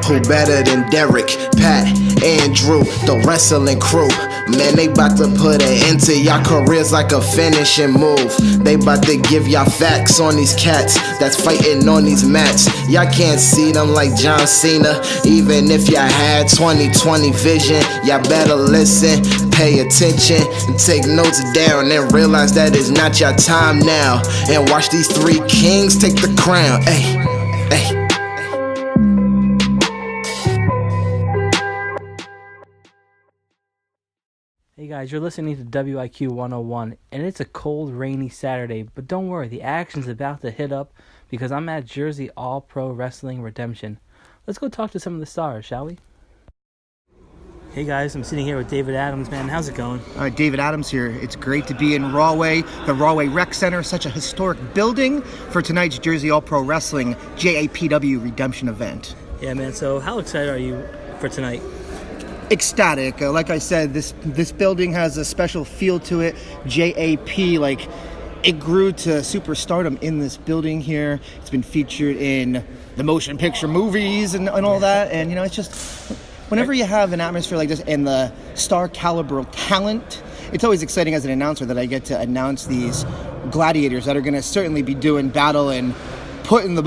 Who better than Derek, Pat, Andrew, the wrestling crew? Man, they bout to put an end to y'all careers like a finishing move. They bout to give y'all facts on these cats that's fighting on these mats. Y'all can't see them like John Cena. Even if y'all had 20/20 vision, y'all better listen, pay attention, and take notes down, and realize that it's not your time now. And watch these three kings take the crown. Hey, hey. Hey guys, you're listening to WIQ 101, and it's a cold, rainy Saturday, but don't worry, the action's about to hit up because I'm at Jersey All-Pro Wrestling Redemption. Let's go talk to some of the stars, shall we? Hey guys, I'm sitting here with David Adams, man. How's it going? David Adams here. It's great to be in Rahway, the Rahway Rec Center, such a historic building for tonight's Jersey All-Pro Wrestling JAPW Redemption event. Yeah, man, so how excited are you for tonight? Ecstatic. Like I said, this building has a special feel to it. JAP, like, it grew to superstardom in this building here. It's been featured in the motion picture movies and all that. And, you know, it's just, whenever you have an atmosphere like this and the star caliber of talent, it's always exciting as an announcer that I get to announce these gladiators that are going to certainly be doing battle and putting the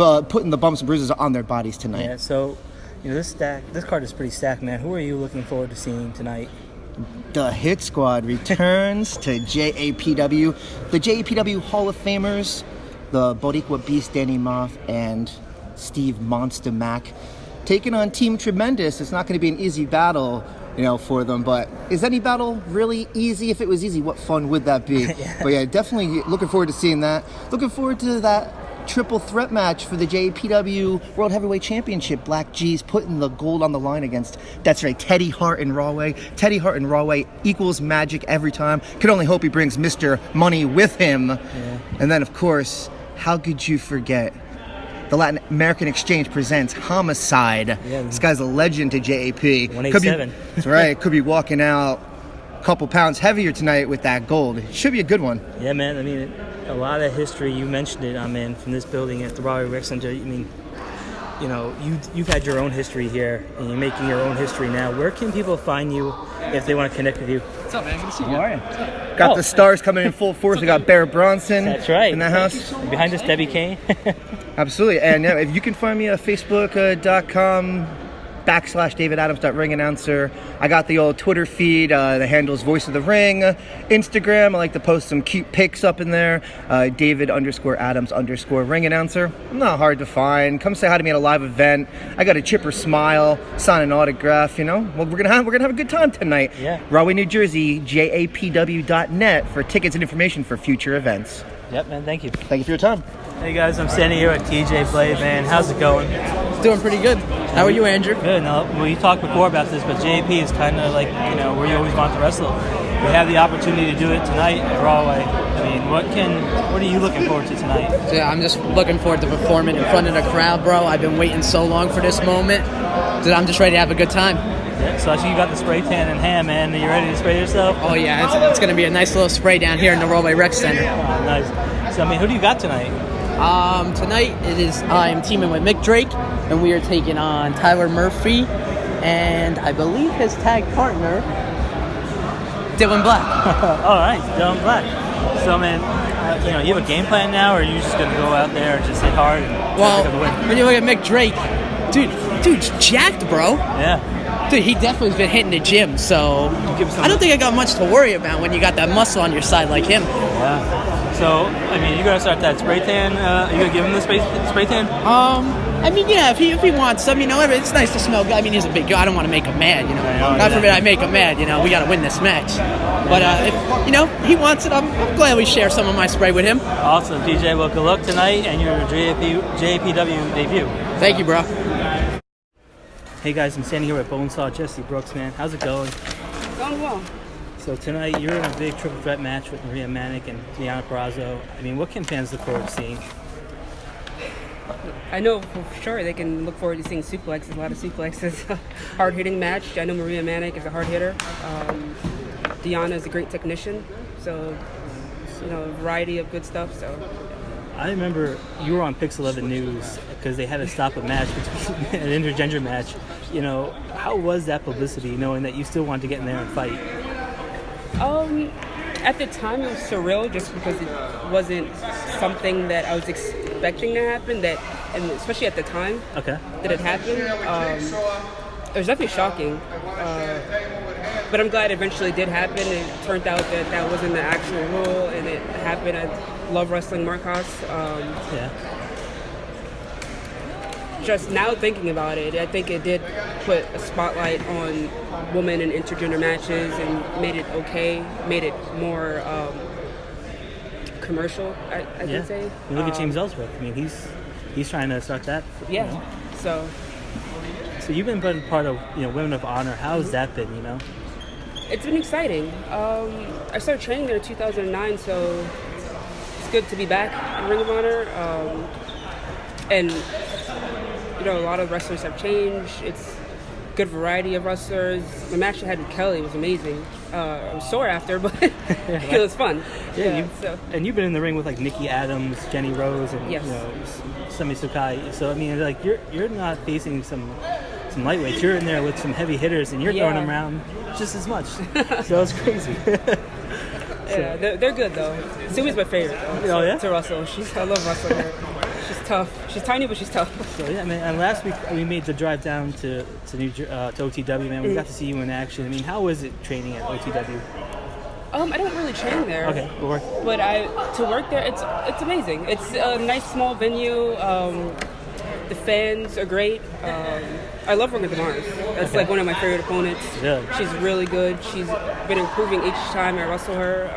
bumps and bruises on their bodies tonight. Yeah, so, you know, this card is pretty stacked, man. Who are you looking forward to seeing tonight? The Hit Squad returns to JAPW. The JAPW Hall of Famers, the Boricua Beast Danny Maff and Steve Monsta Mack, taking on Team Tremendous. It's not going to be an easy battle, you know, for them. But is any battle really easy? If it was easy, what fun would that be? Yeah. But yeah, definitely looking forward to seeing that. Looking forward to that triple threat match for the JAPW World Heavyweight Championship. Black G's putting the gold on the line against, that's right, Teddy Hart and Rahway. Teddy Hart and Rahway equals magic every time. Can only hope he brings Mr. Money with him. Yeah. And then, of course, how could you forget the Latin American Exchange presents Homicide. Yeah, this guy's a legend to JAP. 187. That's right. Could be walking out a couple pounds heavier tonight with that gold. It should be a good one. Yeah, man. I mean, a lot of history. You mentioned it, man, from this building at the Rahway Rec Center. I mean, you know, you've had your own history here, and you're making your own history now. Where can people find you if they want to connect with you? What's up, man? Good to see you. How are you? Got the stars coming in full force. We got Bear Bronson. That's right. In the house. Behind us, Debbie Kane. Absolutely. And if you can find me at facebook.com/DavidAdams.ring announcer. I got the old Twitter feed. The handle's Voice of the Ring. Instagram, I like to post some cute pics up in there. David_Adams_ring announcer. I'm not hard to find. Come say hi to me at a live event. I got a chipper smile, sign an autograph. You know, well, we're gonna have a good time tonight. Yeah. Rahway, New Jersey, JAPW.net for tickets and information for future events. Yep, man. Thank you. Thank you for your time. Hey guys, I'm standing here at TJ Blade, man. How's it going? It's doing pretty good. How are you, Andrew? Good. Now, we talked before about this, but JAP is kind of like, you know, where you always want to wrestle. We have the opportunity to do it tonight at Rahway. I mean, what are you looking forward to tonight? Yeah, I'm just looking forward to performing in front of the crowd, bro. I've been waiting so long for this moment that I'm just ready to have a good time. Yeah, so I see you got the spray tan in hand, man. Are you ready to spray yourself? Oh yeah, it's going to be a nice little spray down here in the Rahway Rec Center. Oh, nice. So, I mean, who do you got tonight? Tonight I'm teaming with Mick Drake, and we are taking on Tyler Murphy, and I believe his tag partner, Dylan Black. All right, Dylan Black. So, man, you know, you have a game plan now, or are you just going to go out there and just hit hard and pick up the win? When you look at Mick Drake, dude's jacked, bro. Yeah. Dude, he definitely's been hitting the gym, so I don't think I got much to worry about when you got that muscle on your side like him. Yeah. So, I mean, you got to start that spray tan. Are you going to give him the spray tan? I mean, yeah, if he wants some, you know, it's nice to smell good. I mean, he's a big guy. I don't want to make him mad, you know. God forbid I make him mad, you know. We got to win this match. But, if, you know, he wants it, I'm glad we share some of my spray with him. Awesome, TJ. Well, good luck tonight and your JAPW debut. Thank you, bro. Hey, guys, I'm standing here with Bonesaw Jessie Brooks, man. How's it going? Going well. So tonight, you're in a big triple threat match with Maria Manic and Deonna Purrazzo. I mean, what can fans look forward to seeing? I know for sure they can look forward to seeing suplexes, a lot of suplexes. Hard-hitting match. I know Maria Manic is a hard hitter. Deonna is a great technician. So, you know, a variety of good stuff. So, I remember you were on Pix 11 News because they had to stop a match an intergender match. You know, how was that publicity, knowing that you still wanted to get in there and fight? At the time, it was surreal just because it wasn't something that I was expecting to happen. And especially at the time that it happened, it was definitely shocking. But I'm glad it eventually did happen. It turned out that that wasn't the actual rule, and it happened. I love wrestling Marcos. Just now thinking about it, I think it did put a spotlight on women in intergender matches and made it okay, made it more commercial, I can say. Look at James Ellsworth. I mean, he's trying to start that. Yeah. You know? So you've been part of Women of Honor. How's that been? You know. It's been exciting. I started training there in 2009, so it's good to be back in Ring of Honor. And a lot of wrestlers have changed. It's a good variety of wrestlers. The match I had with Kelly was amazing. I was sore after, but it was fun. And you've been in the ring with like Nikki Adams, Jenny Rose, and Semi Sakai. So I mean, like you're not facing some lightweights. You're in there with some heavy hitters, and you're throwing them around just as much. So it's crazy. Yeah, they're good though. Sumi's my favorite. To wrestle. I love wrestling her. She's tough. She's tiny, but she's tough. So yeah, man. And last week we made the drive down to OTW. Man, we got to see you in action. I mean, how was it training at OTW? I don't really train there. Okay, but to work there, it's amazing. It's a nice small venue. The fans are great. I love working with Mars. That's like one of my favorite opponents. Yeah. She's really good. She's been improving each time I wrestle her.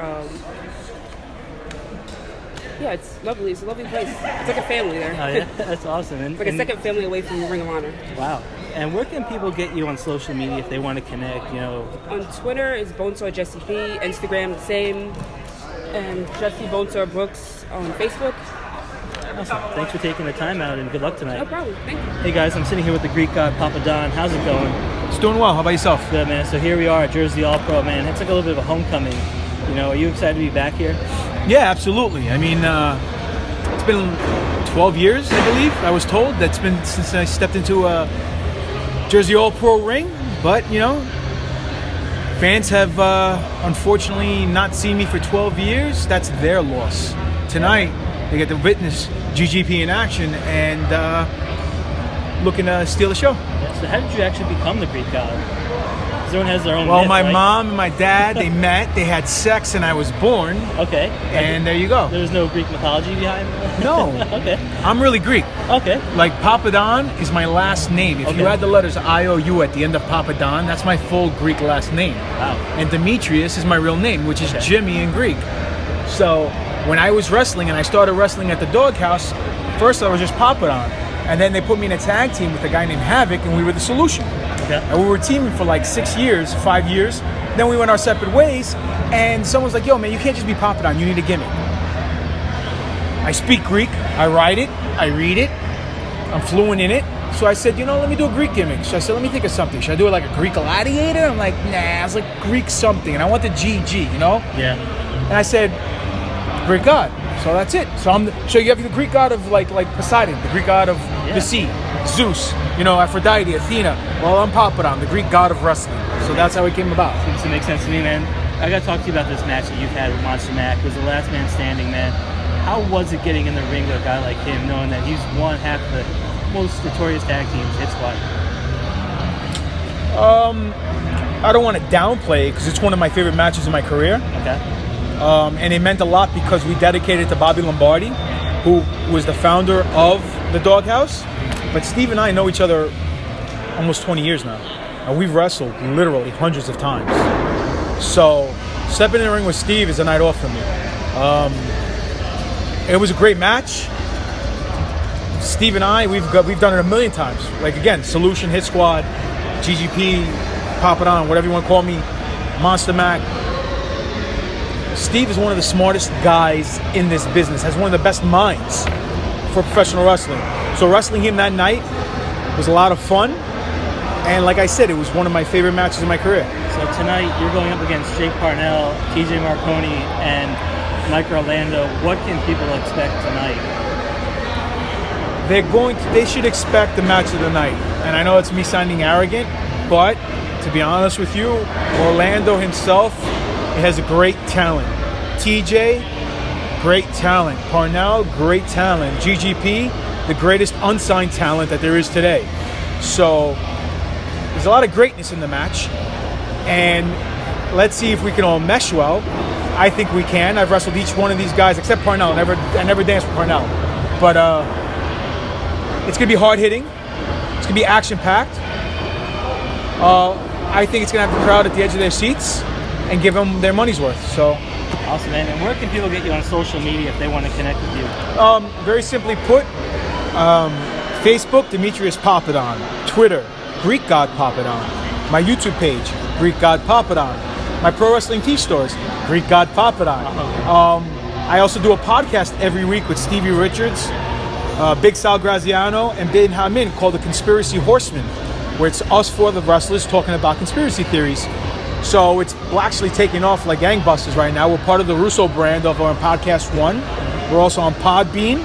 It's lovely. It's a lovely place. It's like a family there. Oh yeah, that's awesome. It's like a second family away from Ring of Honor. Wow. And where can people get you on social media if they want to connect? On Twitter is Bonesaw Jessie B. Instagram the same, and Jessie Bonesaw Brooks on Facebook. Awesome. Thanks for taking the time out, and good luck tonight. No problem. Thank you. Hey guys, I'm sitting here with the Greek god Papa Don. How's it going? It's doing well. How about yourself? Good, man. So here we are at Jersey All Pro, man. It's like a little bit of a homecoming. Are you excited to be back here? Yeah, absolutely. I mean, it's been 12 years, I believe. I was told that's been since I stepped into a Jersey All Pro ring. But fans have unfortunately not seen me for 12 years. That's their loss. Tonight, they get to witness GGP in action and looking to steal the show. Yeah, so how did you actually become the Greek god? Everyone has their own Well, myth, my right? mom and my dad, they met, they had sex, and I was born. Okay. And there you go. There's no Greek mythology behind it? No. Okay. I'm really Greek. Okay. Like Papa Don is my last name. If you add the letters I-O-U at the end of Papa Don, that's my full Greek last name. Wow. And Demetrius is my real name, which is Jimmy in Greek. So when I was wrestling and I started wrestling at the Doghouse, first I was just Papa Don. And then they put me in a tag team with a guy named Havoc, and we were the Solution. Okay. And we were teaming for like 5 years. Then we went our separate ways, and someone's like, yo, man, you can't just be Papa Don, you need a gimmick. I speak Greek, I write it, I read it, I'm fluent in it. So I said, let me do a Greek gimmick. So I said, let me think of something. Should I do it like a Greek gladiator? I'm like, nah, I was like Greek something, and I want the GG, Yeah. And I said, Greek god. So that's it. So you have the Greek god of like Poseidon, the Greek god of the sea, Zeus, Aphrodite, Athena. Well, I'm Papa Don, the Greek god of wrestling. So that's how it came about. Seems to make sense to me, man. I got to talk to you about this match that you've had with Monster Mack. It was the last man standing, man. How was it getting in the ring with a guy like him, knowing that he's won half the most notorious tag teams, Hit Squad? I don't want to downplay it because it's one of my favorite matches in my career. Okay. And it meant a lot because we dedicated to Bobby Lombardi, who was the founder of the Doghouse. But Steve and I know each other almost 20 years now. And we've wrestled literally hundreds of times. So stepping in the ring with Steve is a night off for me. It was a great match. Steve and I, we've done it a million times. Like again, Solution, Hit Squad, GGP, Papa Don, whatever you want to call me, Monster Mack. Steve is one of the smartest guys in this business, has one of the best minds for professional wrestling. So wrestling him that night was a lot of fun. And like I said, it was one of my favorite matches in my career. So tonight you're going up against J Parnell, TJ Marconi, and Mike Orlando. What can people expect tonight? they should expect the match of the night. And I know it's me sounding arrogant, but to be honest with you, Orlando himself has a great talent. TJ, great talent. Parnell, great talent. GGP, the greatest unsigned talent that there is today. So there's a lot of greatness in the match, and let's see if we can all mesh well. I think we can. I've wrestled each one of these guys except Parnell. I never danced with Parnell, but it's gonna be hard hitting. It's gonna be action packed. I think it's gonna have the crowd at the edge of their seats and give them their money's worth. So. Awesome, man. And where can people get you on social media if they want to connect with you? Very simply put, Facebook, Demetrius Papadon. Twitter, Greek God Papadon. My YouTube page, Greek God Papadon. My pro wrestling tee stores, Greek God Papadon. I also do a podcast every week with Stevie Richards, Big Sal Graziano, and Ben Hamin called The Conspiracy Horsemen, where it's us four the wrestlers talking about conspiracy theories. So it's actually taking off like gangbusters right now. We're part of the Russo brand over on Podcast One. We're also on Podbean.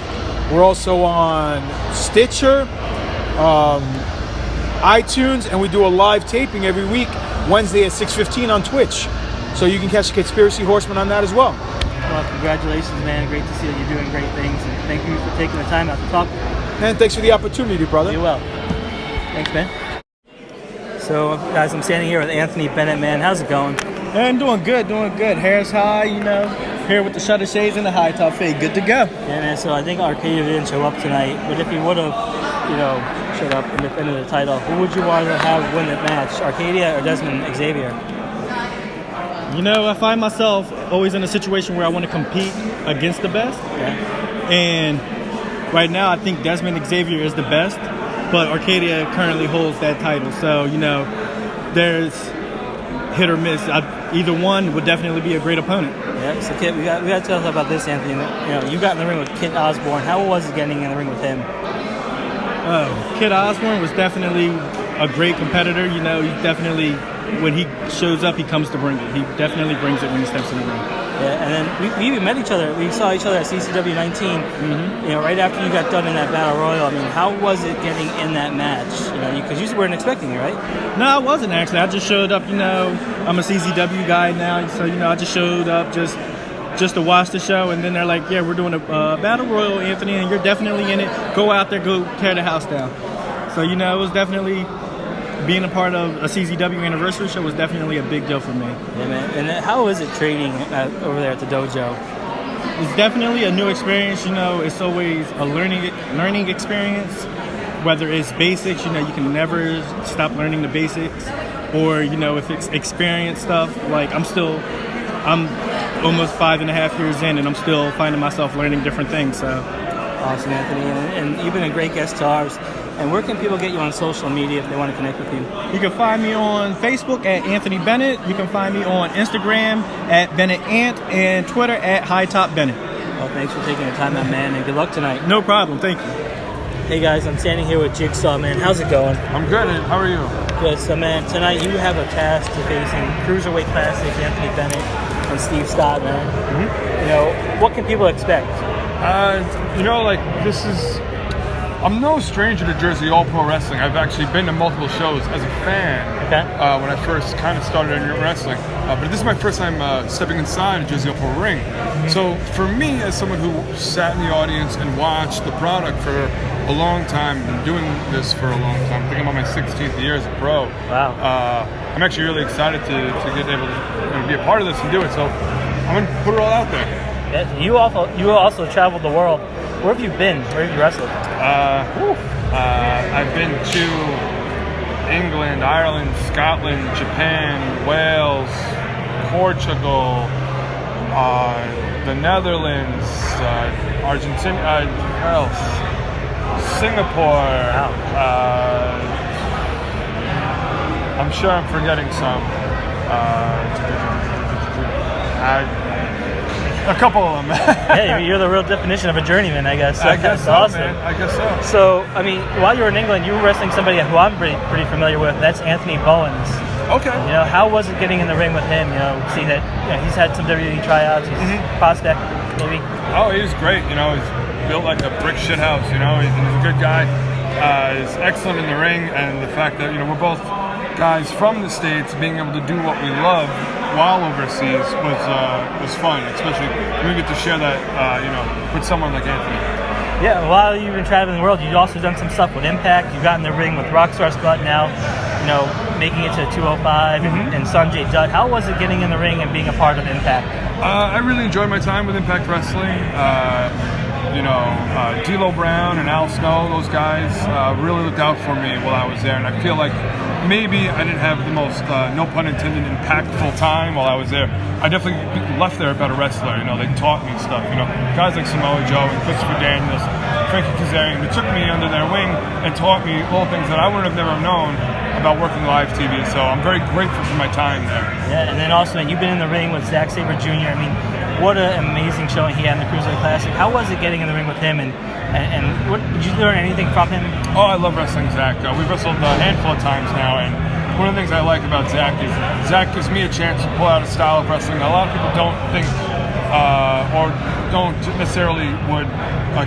We're also on Stitcher, iTunes, and we do a live taping every week, Wednesday at 6:15 on Twitch. So you can catch the Conspiracy Horseman on that as well. Well, congratulations, man. Great to see that you're doing great things. And thank you for taking the time out to talk. And thanks for the opportunity, brother. You're well. Thanks, man. So, guys, I'm standing here with Anthony Bennett, man. How's it going? Man, doing good. Hair's high, here with the shutter shades and the high top fade. Good to go. Yeah, man. So I think Arcadia didn't show up tonight, but if he would have, showed up and defended the title, who would you want to have win that match, Arcadia or Desmond Xavier? I find myself always in a situation where I want to compete against the best. Yeah. And right now, I think Desmond Xavier is the best, but Arcadia currently holds that title. So, there's hit or miss. Either one would definitely be a great opponent. Yeah, so Kit, we got to tell us about this, Anthony. You got in the ring with Kit Osborne. How was it getting in the ring with him? Kit Osborne was definitely a great competitor. He definitely, when he shows up, he comes to bring it. He definitely brings it when he steps in the ring. Yeah, and then we even met each other. We saw each other at CCW 19. Mm-hmm. Right after you got done in that battle royal. I mean, how was it getting in that match? Because you weren't expecting it, right? No, I wasn't actually. I just showed up. I'm a CCW guy now, so I just showed up just to watch the show, and then they're like, "Yeah, we're doing a battle royal, Anthony, and you're definitely in it. Go out there, go tear the house down." So it was definitely. Being a part of a CZW anniversary show was definitely a big deal for me. Yeah, man. And how is it training over there at the dojo? It's definitely a new experience. It's always a learning experience. Whether it's basics, you can never stop learning the basics. Or, if it's experience stuff, like I'm almost 5.5 years in and I'm still finding myself learning different things. So. Awesome, Anthony. And you've been a great guest to ours. And where can people get you on social media if they want to connect with you? You can find me on Facebook at Anthony Bennett. You can find me on Instagram at Bennett Ant and Twitter at Hightop Bennett. Well, thanks for taking the time out, man, and good luck tonight. No problem. Thank you. Hey, guys, I'm standing here with Jigsaw, man. How's it going? I'm good. How are you? Good. So, man, tonight you have a task to facing Cruiserweight Classic Anthony Bennett and Steve Scott, man. Mm-hmm. What can people expect? This is... I'm no stranger to Jersey All Pro Wrestling. I've actually been to multiple shows as a fan when I first kind of started in wrestling. But this is my first time stepping inside a Jersey All Pro ring. So for me, as someone who sat in the audience and watched the product for a long time, been doing this for a long time, I think I'm on my 16th year as a pro. Wow. I'm actually really excited to get able to be a part of this and do it. So I'm going to put it all out there. Yeah, you also traveled the world. Where have you been? Where have you wrestled? I've been to England, Ireland, Scotland, Japan, Wales, Portugal, the Netherlands, Argentina, Singapore. Wow. I'm sure I'm forgetting some. A couple of them. Yeah, you're the real definition of a journeyman, I guess. I guess so, awesome. man. I guess so. So, while you were in England, you were wrestling somebody who I'm pretty familiar with. That's Anthony Bowens. Okay. How was it getting in the ring with him? See that he's had some WWE tryouts. He's prospect, maybe. Oh, he was great. built like a brick shit house, you know. He's a good guy. He's excellent in the ring, and the fact that, you know, we're both guys from the States, being able to do what we love while overseas was fun, especially when we get to share that, you know, with someone like Anthony. Yeah, while you've been traveling the world, you've also done some stuff with Impact. You got in the ring with Rockstar Scott now, you know, making it to 205 and Sanjay Dutt. How was it getting in the ring and being a part of Impact? I really enjoyed my time with Impact Wrestling. You know, D'Lo Brown and Al Snow, those guys really looked out for me while I was there, and I feel like maybe I didn't have the most, no pun intended, impactful time while I was there. I definitely left there a better wrestler. You know, they taught me stuff. You know, guys like Samoa Joe and Christopher Daniels, Frankie Kazarian, they took me under their wing and taught me little things that I would have never known about working live TV. So I'm very grateful for my time there. Yeah, and then also, man, you've been in the ring with Zack Sabre Jr. I mean, what an amazing showing he had in the Cruiserweight Classic. How was it getting in the ring with him, and what, did you learn anything from him? Oh, I love wrestling Zack. We've wrestled a handful of times now, and one of the things I like about Zack is Zack gives me a chance to pull out a style of wrestling a lot of people don't think or don't necessarily would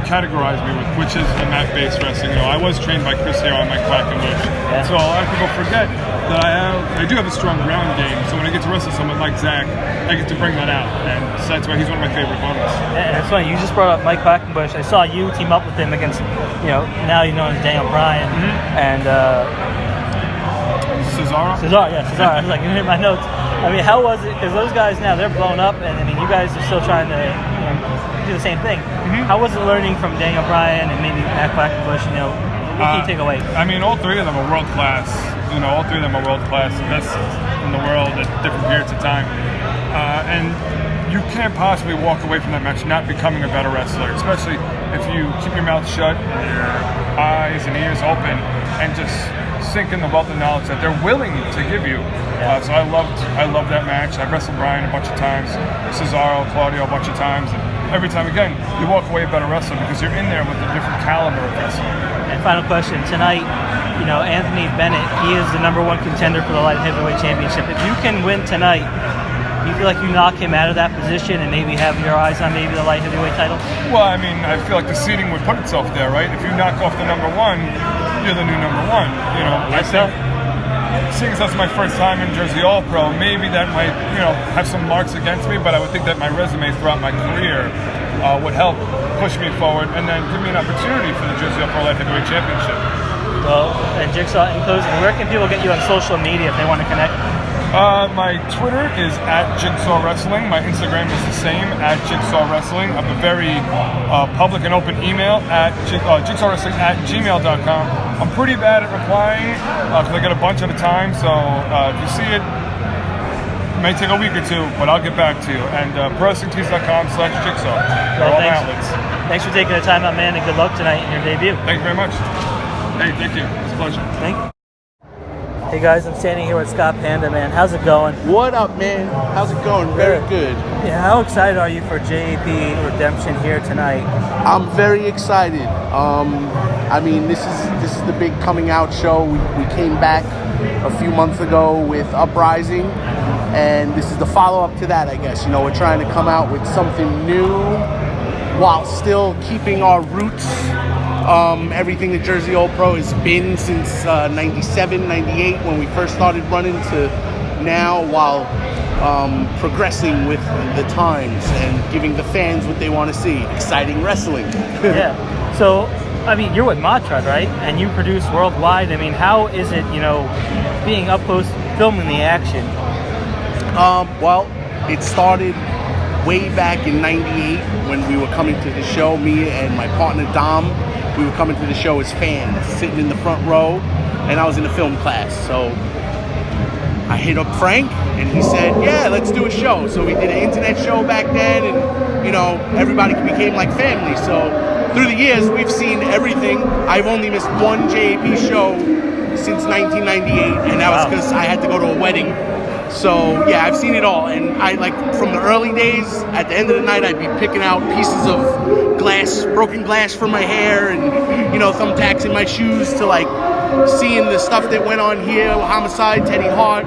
categorize me with, which is the mat-based wrestling. You know, I was trained by Chris Hero on my Quackenbush, so a lot of people forget that I do have a strong ground game. So when I get to wrestle someone like Zack, I get to bring that out, and so that's why he's one of my favorite opponents. Yeah, that's funny. You just brought up Mike Quackenbush. I saw you team up with him against, you know, now you know as Daniel Bryan and Cesaro. Cesaro. I was like, you hit my notes. I mean, how was it? Because those guys now, they're blown up, and I mean, you guys are still trying to, you know, do the same thing. How was it learning from Daniel Bryan and maybe Matt Quackenbush? You know, what can you take away? I mean, all three of them are world class. You know, all three of them are world class, best in the world at different periods of time. And you can't possibly walk away from that match not becoming a better wrestler, especially if you keep your mouth shut and your eyes and ears open and just sink in the wealth of knowledge that they're willing to give you. So I loved that match. I wrestled Bryan a bunch of times, Cesaro, Claudio a bunch of times, and every time again you walk away a better wrestler because you're in there with a different caliber of wrestling. And final question tonight, you know, Anthony Bennett, he is the #1 contender for the light heavyweight championship. If you can win tonight, do you feel like you knock him out of that position and maybe have your eyes on maybe the light heavyweight title? Well, I mean, I feel like the seeding would put itself there, right? If you knock off the #1, you're the new #1. You know, I think, seeing as that's my first time in Jersey All-Pro, maybe that might, you know, have some marks against me, but I would think that my resume throughout my career would help push me forward and then give me an opportunity for the Jersey All-Pro Light Heavyweight Championship. Well, and Jigsaw, in closing, where can people get you on social media if they want to connect? My Twitter is @Jigsaw Wrestling. My Instagram is the same, @Jigsaw Wrestling. I have a very public and open email at jigsawwrestling@gmail.com. I'm pretty bad at replying because I get a bunch at a time, so if you see it, it may take a week or two, but I'll get back to you. And ProWrestlingTees.com/Jigsaw. Well, thanks for taking the time out, man, and good luck tonight in your debut. Thank you very much. Hey, thank you. It's a pleasure. Thank you. Hey guys, I'm standing here with Scott Pander, man. How's it going? What up, man? How's it going? Very good. Yeah, how excited are you for JAP Redemption here tonight? I'm very excited. I mean, this is the big coming out show. We came back a few months ago with Uprising, and this is the follow-up to that, I guess. You know, we're trying to come out with something new while still keeping our roots. Everything that Jersey All Pro has been since 97, 98 when we first started running to now, while progressing with the times and giving the fans what they want to see. Exciting wrestling. Yeah. So, I mean, you're with Matrod, right? And you produce worldwide. I mean, how is it, you know, being up close filming the action? Well, it started way back in 98 when we were coming to the show, me and my partner Dom. We were coming to the show as fans, sitting in the front row, and I was in a film class. So I hit up Frank, and he said, yeah, let's do a show. So we did an internet show back then, and, you know, everybody became like family. So through the years, we've seen everything. I've only missed one JAP show since 1998, and that was because I had to go to a wedding. So yeah, I've seen it all, and I, like, from the early days, at the end of the night, I'd be picking out pieces of glass, broken glass from my hair, and, you know, thumbtacks in my shoes, to like seeing the stuff that went on here, Homicide, Teddy Hart,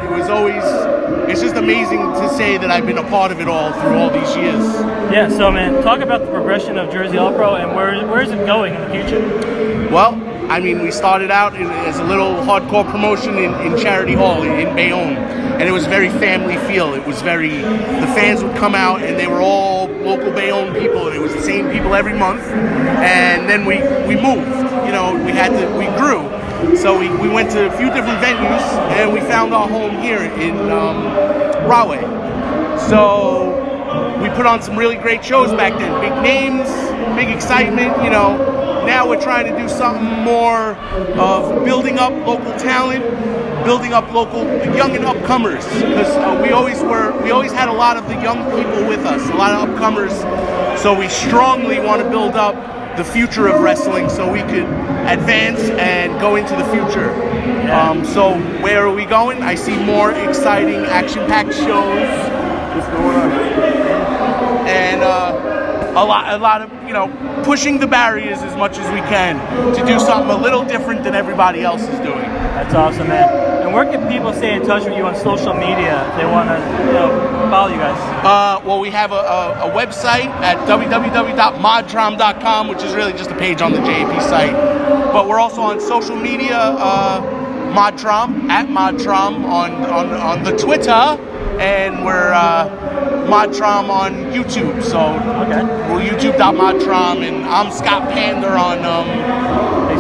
it's just amazing to say that I've been a part of it all through all these years. Yeah, so man, talk about the progression of Jersey All Pro and where is it going in the future? Well, I mean, we started out as a little hardcore promotion in Charity Hall in Bayonne, and it was very family feel. It was the fans would come out and they were all local Bayonne people, and it was the same people every month. And then we moved, we grew. So we went to a few different venues, and we found our home here in Rahway. So we put on some really great shows back then. Big names, big excitement, Now we're trying to do something more of building up local talent, building up local young and upcomers, because we always had a lot of the young people with us, a lot of upcomers. So we strongly want to build up the future of wrestling so we could advance and go into the future. So where are we going? I see more exciting action-packed shows. What's going on? And a lot of pushing the barriers as much as we can to do something a little different than everybody else is doing. That's awesome, man. And where can people stay in touch with you on social media if they want to follow you guys? Well, we have a website at www.modtrom.com, which is really just a page on the JAP site. But we're also on social media, Modtrom, at Modtrom on the Twitter, and we're Modtrom on YouTube. So we're youtube.modtrom, and I'm Scott Pander on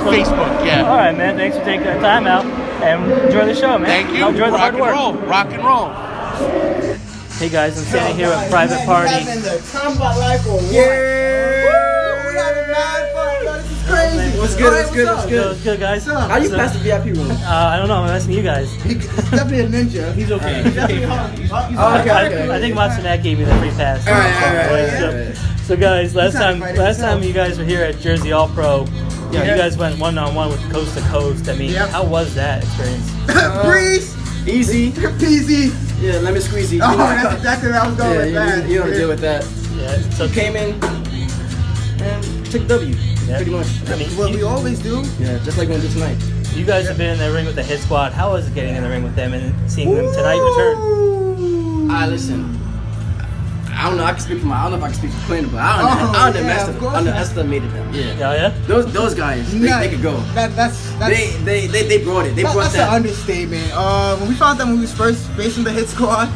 Facebook. Yeah. All right, man. Thanks for taking the time out, and enjoy the show, man. Thank you. Enjoy the hard work. Rock and roll. Hey guys, I'm standing here at Private Party. What's good, guys? How you pass the VIP room? I don't know. I'm asking you guys. He's definitely a ninja. He's okay. I think Matsunak gave me the free pass. All right. So guys, last time you guys were here at Jersey All Pro, you guys went one-on-one with Coast to Coast. I mean, how was that experience? Breeze. Easy. Peasy. Yeah, lemon squeezy. Oh, that's exactly what I was going with that. You don't deal with that. Yeah. So came in and took W. Yeah. Pretty much. I mean, what we always do. Yeah, just like we're gonna do tonight. You guys have been in the ring with the Hit Squad. How was it getting in the ring with them and seeing them tonight return? Listen. I don't know. I don't know if I can speak for Quinn, but I underestimated them. Yeah. Those guys, they could go. They brought it. They brought that's that. An understatement. When we found them when we was first facing the Hit Squad,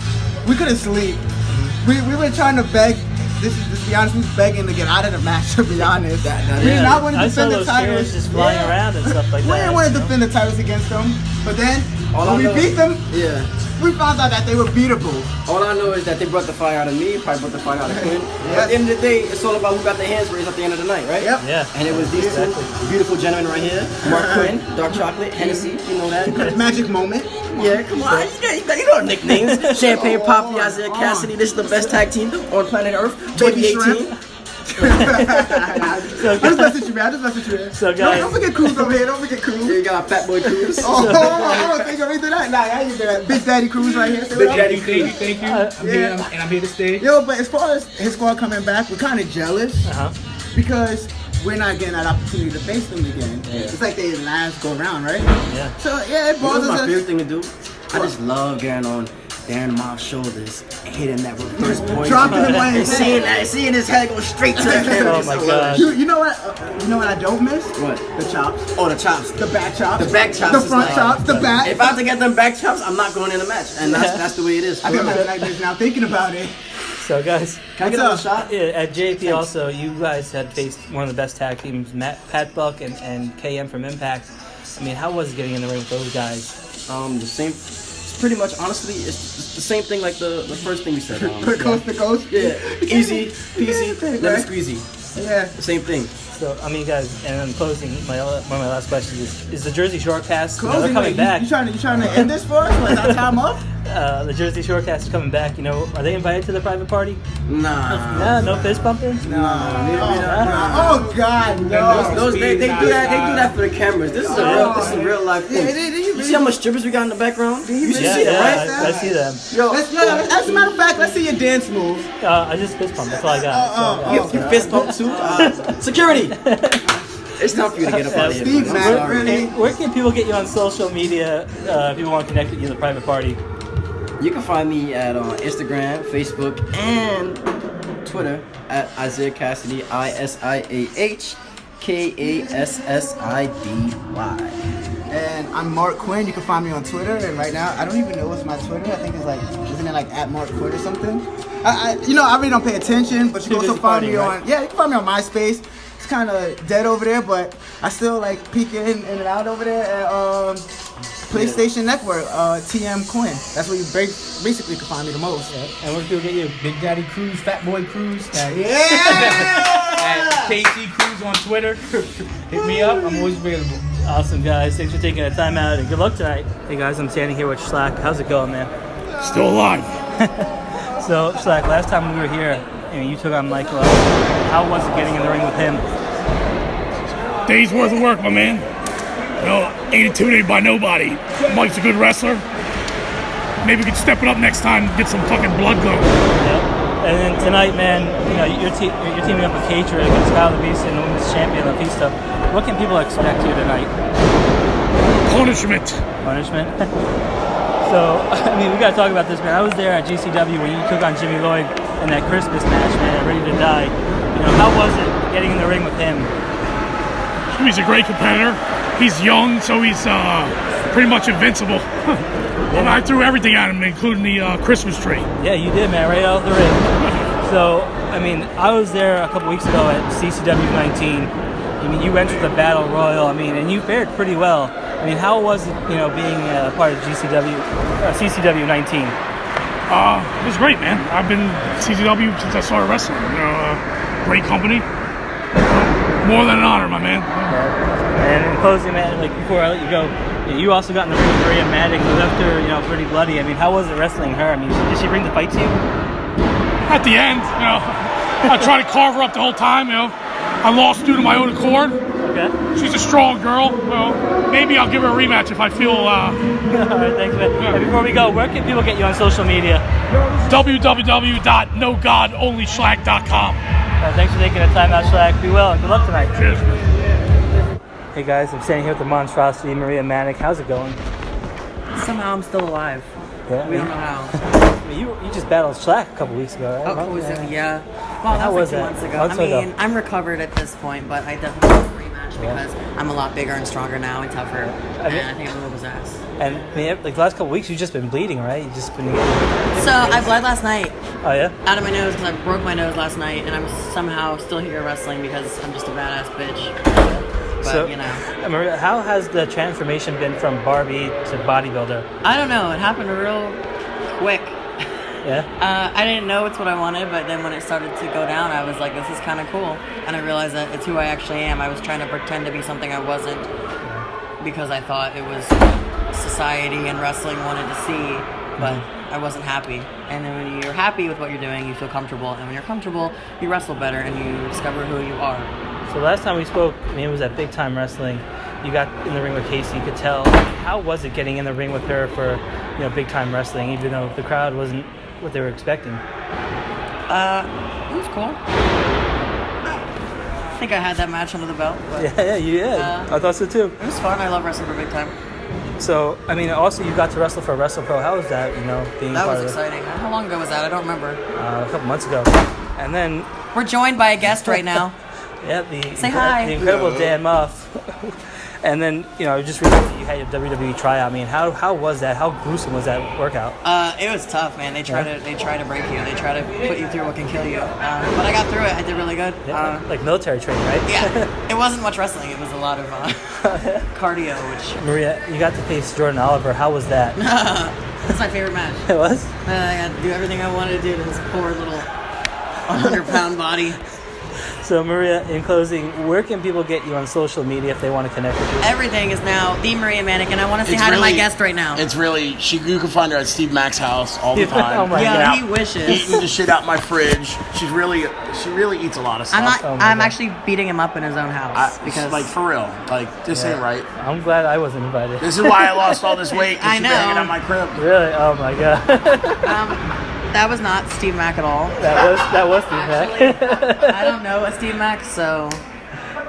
we couldn't sleep. We were trying to beg. This is to be honest, we was begging to get out of the match. To be honest, we did not want to defend the titles. Just flying around and stuff like that. We didn't want to defend the titles against them, but then when we beat them, we found out that they were beatable. All I know is that they brought the fire out of me, probably brought the fire out of Quinn. At the end of the day, it's all about who got their hands raised at the end of the night, right? Yep. Yeah. And it was these two beautiful gentlemen right here, Mark Quinn, Dark Chocolate, Hennessy, you know that. Magic Moment. Yeah, come on, you know nicknames. Champagne Poppy, Isaiah Cassidy. This is the best tag team on planet Earth, 2018. I just messed with you, man. I just messed with you. So guys, don't forget Cruz over here. Don't forget Cruz. Here you got Fat Boy Cruz. I don't think I'm into that. Nah, I ain't do that. Big Daddy Cruz right here. Big Daddy Cruz. Thank you. I'm here to stay. Yo, but as far as his squad coming back, we're kind of jealous because we're not getting that opportunity to face them again. Yeah. It's like they last go around, right? Yeah. So yeah, it bothers us. My favorite thing to do? I just love getting on Darren Maff's shoulders and hitting that reverse point. Dropping him on his head. And seeing his head go straight to the camera. Oh my god. You know what? You know what I don't miss? What? The chops. Oh, the chops. The back chops. The back chops. The front chops. The back. If I have to get them back chops, I'm not going in a match. And that's the way it is. I feel like this now thinking about it. So guys, can I get another shot? Yeah, at JP also, you guys had faced one of the best tag teams, Pat Buck and KM from Impact. I mean, how was it getting in the ring with those guys? The same. Pretty much, honestly, it's the same thing like the first thing we said. Coast to coast? Yeah. Easy, peasy, lemon squeezy. Yeah. The same thing. So, I mean, guys, and in closing, one of my last questions is the Jersey Shorecast, they're coming back. You trying to end this for us? Is our time up? The Jersey Shorecast is coming back. Are they invited to the private party? Nah. No fist bumping? Oh God, no. They do that for the cameras. This is a real life thing. You see how much strippers we got in the background? You should see them, right? I see them. As a matter of fact, let's see your dance move. I just fist bumped. That's all I got. You fist bump too? Security. It's time for you to get up out of here. Steve man. Mack, I'm sorry. really? Where can people get you on social media if people want to connect with you in the private party? You can find me at Instagram, Facebook, and Twitter at Isaiah Cassidy, ISIAHKASSIDY. And I'm Mark Quinn. You can find me on Twitter. And right now, I don't even know what's my Twitter. I think it's like, isn't it like at Mark Quinn or something? I really don't pay attention, but you can also find me on, you can find me on MySpace. It's kind of dead over there, but I still like peeking in and out over there at PlayStation Network, TM Quinn. That's where you basically can find me the most. Yeah. And where can people get you? Big Daddy Cruz, Fat Boy Cruz. At KT Cruz on Twitter. Hit me up. I'm always available. Awesome, guys. Thanks for taking the time out, and good luck tonight. Hey, guys, I'm standing here with Schlack. How's it going, man? Still alive. So, Schlack, last time we were here, you took on Michael. How was it getting in the ring with him? Days worth of work, my man. Ain't intimidated by nobody. Mike's a good wrestler. Maybe we could step it up next time and get some fucking blood going. Yeah. And then tonight, man, you're teaming up with Katred against Kyle the Beast and the Women's Champion Mafia. What can people expect here tonight? Punishment. Punishment? So, we got to talk about this, man. I was there at GCW when you took on Jimmy Lloyd in that Christmas match, man, Ready to Die. How was it getting in the ring with him? He's a great competitor. He's young, so he's pretty much invincible. I threw everything at him, including the Christmas tree. Yeah, you did, man, right out of the ring. So, I was there a couple weeks ago at CCW 19. You entered the Battle Royal, and you fared pretty well. How was it, being part of CCW 19? It was great, man. I've been CCW since I started wrestling. Great company. More than an honor, my man. And in closing, man, before I let you go, you also got in the ring with Maria Manic, who left her, pretty bloody. How was it wrestling her? Did she bring the fight to you? At the end, I tried to carve her up the whole time, I lost due to my own accord. Okay. She's a strong girl. Maybe I'll give her a rematch if I feel... All right, thanks, man. Yeah. And before we go, where can people get you on social media? www.nogodonlyschlack.com. Thanks for taking the time out, Schlack. Be well and good luck tonight. Cheers. Hey guys, I'm standing here with the monstrosity, Maria Manic. How's it going? Somehow I'm still alive. Yeah, we don't know how. You just battled Schlack a couple weeks ago, right? Oh, yeah. Well, how was that? 2 months ago. I'm recovered at this point, but I definitely want a rematch because I'm a lot bigger and stronger now and tougher. And I think I'm gonna whoop his ass. And the last couple weeks, you've just been bleeding, right? You've just been. So I bled last night. Oh yeah. Out of my nose because I broke my nose last night, and I'm somehow still here wrestling because I'm just a badass bitch. But, Maria, how has the transformation been from Barbie to bodybuilder? I don't know. It happened real quick. Yeah? I didn't know it's what I wanted, but then when it started to go down, I was like, this is kind of cool. And I realized that it's who I actually am. I was trying to pretend to be something I wasn't because I thought it was society and wrestling wanted to see, but I wasn't happy. And then when you're happy with what you're doing, you feel comfortable. And when you're comfortable, you wrestle better and you discover who you are. So last time we spoke, it was at Big Time Wrestling. You got in the ring with Casey Cattell. How was it getting in the ring with her for, Big Time Wrestling, even though the crowd wasn't what they were expecting? It was cool. I think I had that match under the belt. But, yeah, you did. I thought so too. It was fun. I love wrestling for Big Time. So, also you got to wrestle for WrestlePro. How was that, being that part was of exciting. How long ago was that? I don't remember. A couple months ago. And then... We're joined by a guest right now. Yeah, Say hi. The incredible Dan Maff. And then, just realized that you had your WWE tryout. How was that? How gruesome was that workout? It was tough, man. They try to break you. They try to put you through what can kill you. But I got through it. I did really good. Like military training, right? Yeah. It wasn't much wrestling. It was a lot of cardio, which... Maria, you got to face Jordan Oliver. How was that? That's my favorite match. It was? I got to do everything I wanted to do to this poor little 100-pound body. So, Maria, in closing, where can people get you on social media if they want to connect with you? Everything is now the Maria Manic, and I want to say hi to my guest right now. It's really, you can find her at Steve Mack's house all the time. Oh my God. He wishes. Eating the shit out my fridge. She really eats a lot of stuff. I'm actually beating him up in his own house because, for real, this ain't right. I'm glad I wasn't invited. This is why I lost all this weight. I know. Hanging out my crib. Really? Oh my God. That was not Steve Mack at all. That was Steve Mack. I don't know a Steve Mack, so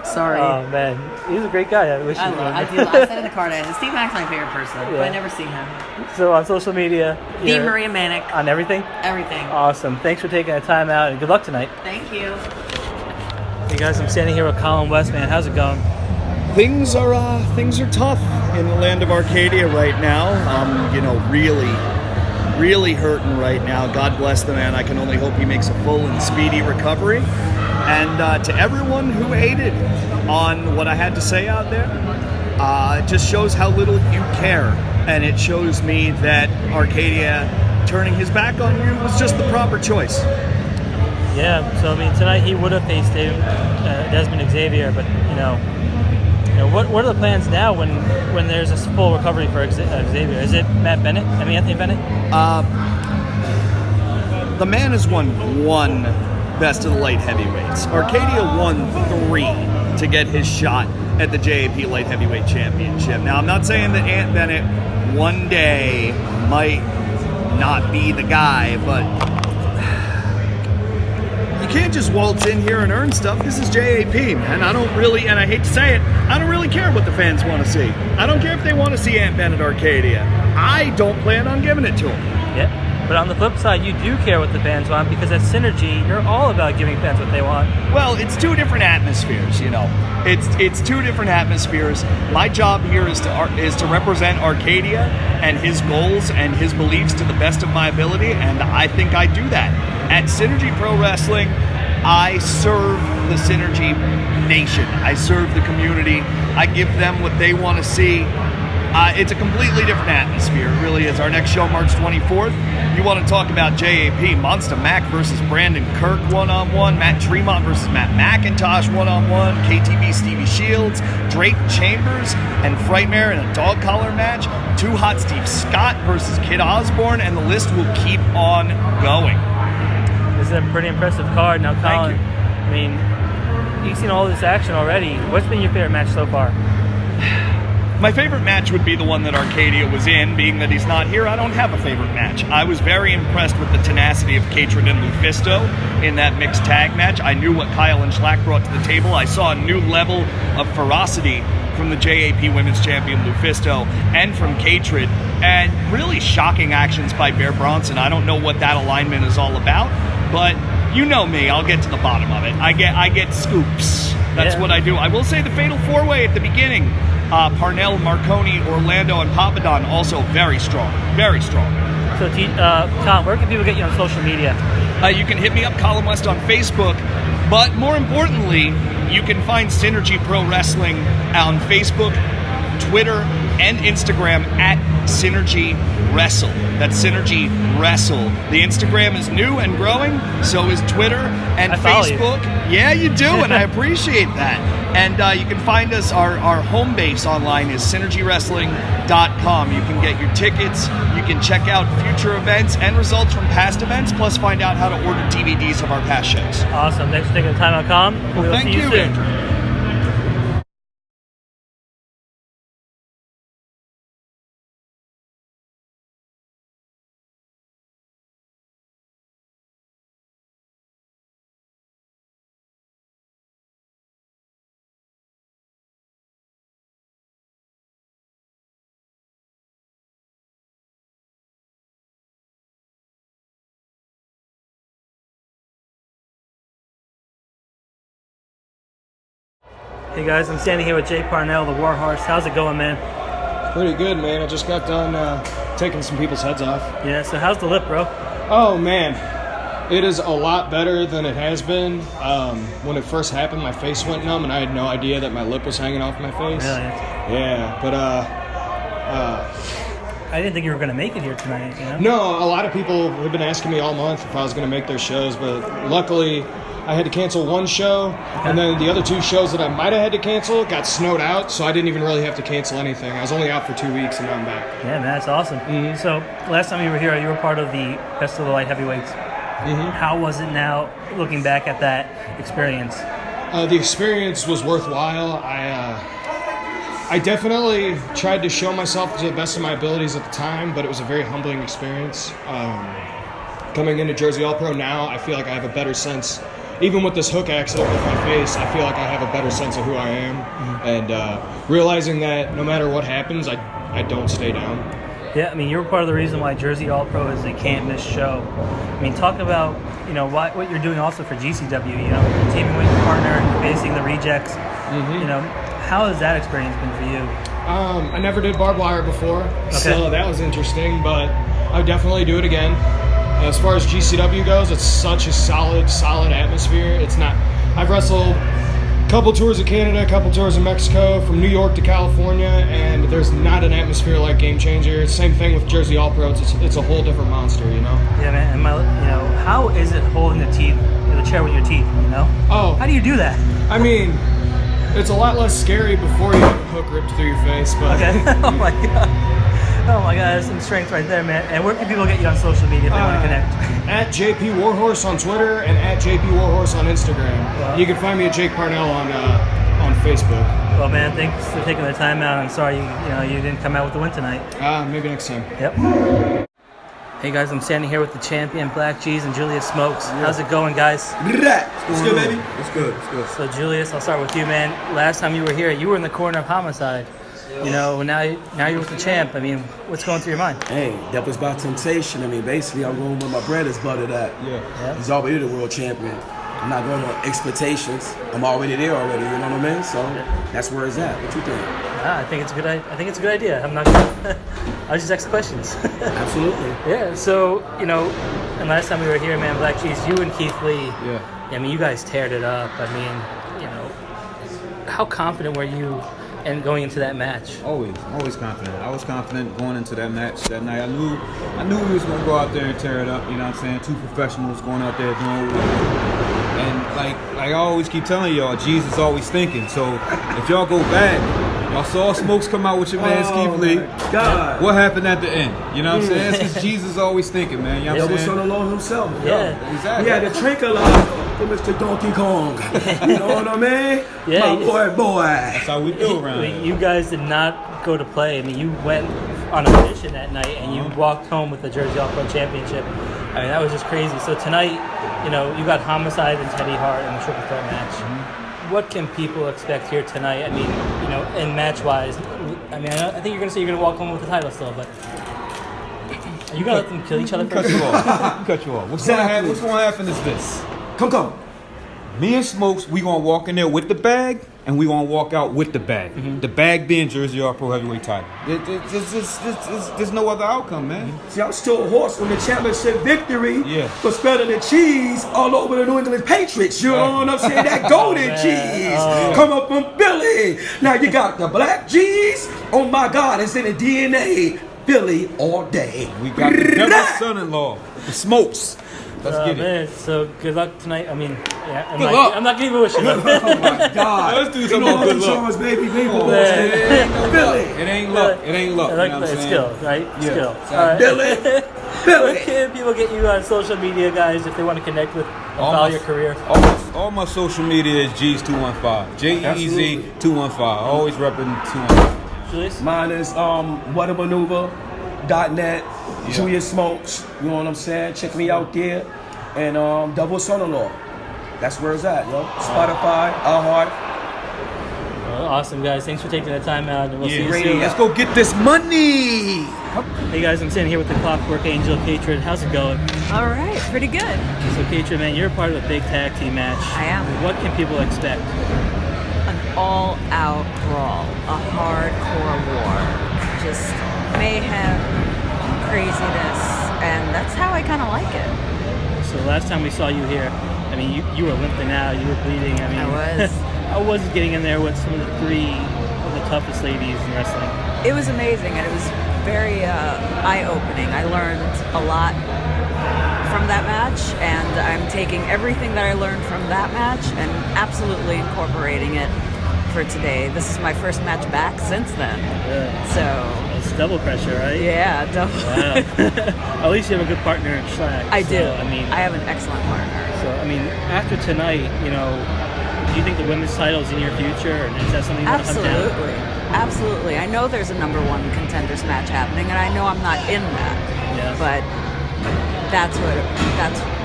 Sorry. Oh man, he's a great guy. I wish. I said in the card, Steve Mack's my favorite person, but I never see him. So on social media, The Maria Manic. On everything. Everything. Awesome. Thanks for taking the time out, and good luck tonight. Thank you. Hey guys, I'm standing here with Colin West, man. How's it going? Things are tough in the land of Arcadia right now. Really hurting right now. God bless the man. I can only hope he makes a full and speedy recovery. And to everyone who hated on what I had to say out there, it just shows how little you care. And it shows me that Arcadia turning his back on you was just the proper choice. Yeah, so I mean, tonight he would have faced Desmond Xavier, but what are the plans now when there's a full recovery for Xavier? Is it Anthony Bennett? The man has won one best of the light heavyweights. Arcadia won 3 to get his shot at the JAP Light Heavyweight Championship. Now, I'm not saying that Ant Bennett one day might not be the guy, but you can't just waltz in here and earn stuff. This is JAP, man. I don't really, and I hate to say it, I don't really care what the fans want to see. I don't care if they want to see Ant Bennett Arcadia. I don't plan on giving it to them. Yeah. But on the flip side, you do care what the fans want, because at Synergy, you're all about giving fans what they want. Well, it's 2 different atmospheres, It's 2 different atmospheres. My job here is to represent Arcadia and his goals and his beliefs to the best of my ability, and I think I do that. At Synergy Pro Wrestling, I serve the Synergy Nation. I serve the community. I give them what they want to see. It's a completely different atmosphere. It really is. Our next show, March 24th. You want to talk about JAP, Monsta Mack versus Brandon Kirk one-on-one, Matt Tremont versus Matt McIntosh one-on-one, KTV Stevie Shields, Drake Chambers and Frightmare in a dog collar match, Too Hot Steve Scott versus Kid Osborne, and the list will keep on going. This is a pretty impressive card. Now, Colin, I mean, you've seen all this action already. What's been your favorite match so far? My favorite match would be the one that Arcadia was in. Being that he's not here, I don't have a favorite match. I was very impressed with the tenacity of Katred and Lufisto in that mixed tag match. I knew what Kyle and Schlack brought to the table. I saw a new level of ferocity from the JAP Women's Champion Lufisto and from Katred, and really shocking actions by Bear Bronson. I don't know what that alignment is all about, but you know me, I'll get to the bottom of it. I get scoops. That's what I do. I will say the Fatal 4-Way at the beginning. Parnell, Marconi, Orlando, and Papadon also very strong. Very strong. So, Colin, where can people get you on social media? You can hit me up, Colin West, on Facebook. But more importantly, you can find Synergy Pro Wrestling on Facebook, Twitter, and Instagram at Synergy Wrestle. That's Synergy Wrestle. The Instagram is new and growing, so is Twitter and Facebook. Yeah, you do, and I appreciate that. And you can find us, our home base online is synergywrestling.com. You can get your tickets, you can check out future events and results from past events, plus find out how to order DVDs of our past shows. Awesome. Thanks for taking the time out, Colin. Well, thank you, Andrew. Hey guys, I'm standing here with J Parnell, the Warhorse. How's it going, man? Pretty good, man. I just got done taking some people's heads off. Yeah, so how's the lip, bro? Oh, man. It is a lot better than it has been. When it first happened, my face went numb, and I had no idea that my lip was hanging off my face. Really? Yeah, but I didn't think you were going to make it here tonight, you know? No, a lot of people have been asking me all month if I was going to make their shows, but luckily I had to cancel one show, and then the other 2 shows that I might have had to cancel got snowed out, so I didn't even really have to cancel anything. I was only out for 2 weeks, and now I'm back. Yeah, man, that's awesome. Mm-hmm. So last time you were here, you were part of the Best of the Light Heavyweights. Mm-hmm. How was it now, looking back at that experience? The experience was worthwhile. I definitely tried to show myself to the best of my abilities at the time, but it was a very humbling experience. Coming into Jersey All-Pro now, I feel like I have a better sense even with this hook accident with my face, I feel like I have a better sense of who I am, and realizing that no matter what happens, I don't stay down. Yeah, I mean, you're part of the reason why Jersey All Pro is a can't miss show. I mean, talk about, you know, what you're doing also for GCW. You know, you're teaming with your partner, you're facing the rejects. You know, how has that experience been for you? I never did barbed wire before, so that was interesting, but I would definitely do it again. As far as GCW goes, it's such a solid atmosphere. It's not. I've wrestled a couple tours of Canada, a couple tours of Mexico, from New York to California, and there's not an atmosphere like Game Changer. Same thing with Jersey All Pro. It's a whole different monster, you know. Yeah, man. And you know, how is it holding the chair with your teeth? You know. Oh. How do you do that? I mean, it's a lot less scary before you have a hook ripped through your face. But okay. Oh my god. Oh my god, that's some strength right there, man. And where can people get you on social media if they want to connect? At JP Warhorse on Twitter and at JP Warhorse on Instagram. Wow. You can find me at J Parnell on Facebook. Well, man, thanks for taking the time out. I'm sorry you didn't come out with the win tonight. Maybe next time. Yep. Hey guys, I'm standing here with the champion BLK Jeez and Julius Smokes. How's it going, guys? It's good, baby. It's good. So Julius, I'll start with you, man. Last time you were here, you were in the corner of Homicide. You know, now you're with the champ. I mean, what's going through your mind? Hey, that was about temptation. I mean, basically, I'm going where my bread is buttered at. Yeah. He's already the world champion. I'm not going on expectations. I'm already there already. You know what I mean? So that's where it's at. What you think? I think it's a good idea. I'm not gonna I was just asking questions. Absolutely. Yeah. So and last time we were here, man, BLK Jeez, you and Keith Lee. Yeah. I mean, you guys teared it up. I mean, how confident were you? And going into that match? Always confident. I was confident going into that match that night. I knew we was gonna go out there and tear it up, you know what I'm saying? Two professionals going out there doing what we do. And like I always keep telling y'all, Jesus is always thinking. So if y'all go back, y'all saw Smokes come out with your man Keith Lee. God. What happened at the end? You know what I'm saying? It's because Jesus is always thinking, man. You know what I'm saying? Double son alone himself. Yeah. Exactly. He had to drink a lot for Mr. Donkey Kong. You know what I mean? Yeah. My boy. That's how we do around here. You guys did not go to play. I mean, you went on a mission that night and you walked home with the Jersey All Pro Championship. I mean, that was just crazy. So tonight, you got Homicide and Teddy Hart in the triple threat match. What can people expect here tonight? I mean, in match-wise, I mean, I think you're going to say you're going to walk home with the title still, but are you going to let them kill each other first? Cut you off. What's going to happen is this. Come. Me and Smokes, we going to walk in there with the bag, and we going to walk out with the bag. Mm-hmm. The bag being Jersey All Pro Heavyweight title. There's no other outcome, man. See, I'm still a horse from the championship victory. Yeah. For spreading the cheese all over the New England Patriots. You know what I'm saying? That golden cheese. Come up from Philly. Now you got the BLK Jeez. Oh my God, it's in the DNA. Philly all day. We got the devil's son-in-law, the Smokes. Let's get man. it. So good luck tonight. I mean, I'm not gonna even wish you luck. Oh my God. Let's do some more good luck. Baby. Philly. It ain't luck. It ain't luck. Like it's skill, right? Yeah. Skill. All right. Philly. Where can people get you on social media, guys, if they want to connect with and follow your career? All my social media is Jeez215. JEZ215. Always repping 215. Julius? Mine is whatamaneuver.net. Yeah. Julius Smokes. You know what I'm saying? Check me out there. And Double Son-in-Law. That's where it's at, yo. Spotify, iHeart. Well, awesome, guys. Thanks for taking the time out, and we'll see you soon. Let's go get this money. Hey, guys. I'm standing here with the Clockwork Angel, Katred. How's it going? All right. Pretty good. So, Katred, man, you're part of a big tag team match. I am. What can people expect? An all-out brawl. A hardcore war. Just mayhem, craziness, and that's how I kind of like it. So last time we saw you here, I mean, you were limping out, you were bleeding. I mean, I was. I was getting in there with some of the three of the toughest ladies in wrestling. It was amazing, and it was very eye-opening. I learned a lot from that match, and I'm taking everything that I learned from that match and absolutely incorporating it for today. This is my first match back since then. Yeah. So it's double pressure, right? Yeah, double. Wow. At least you have a good partner in Schlack. I do. I mean, I have an excellent partner. So I mean, after tonight, do you think the women's title is in your future, or is that something you want to hunt down? Absolutely. I know there's a #1 contenders match happening, and I know I'm not in that. Yeah. But that's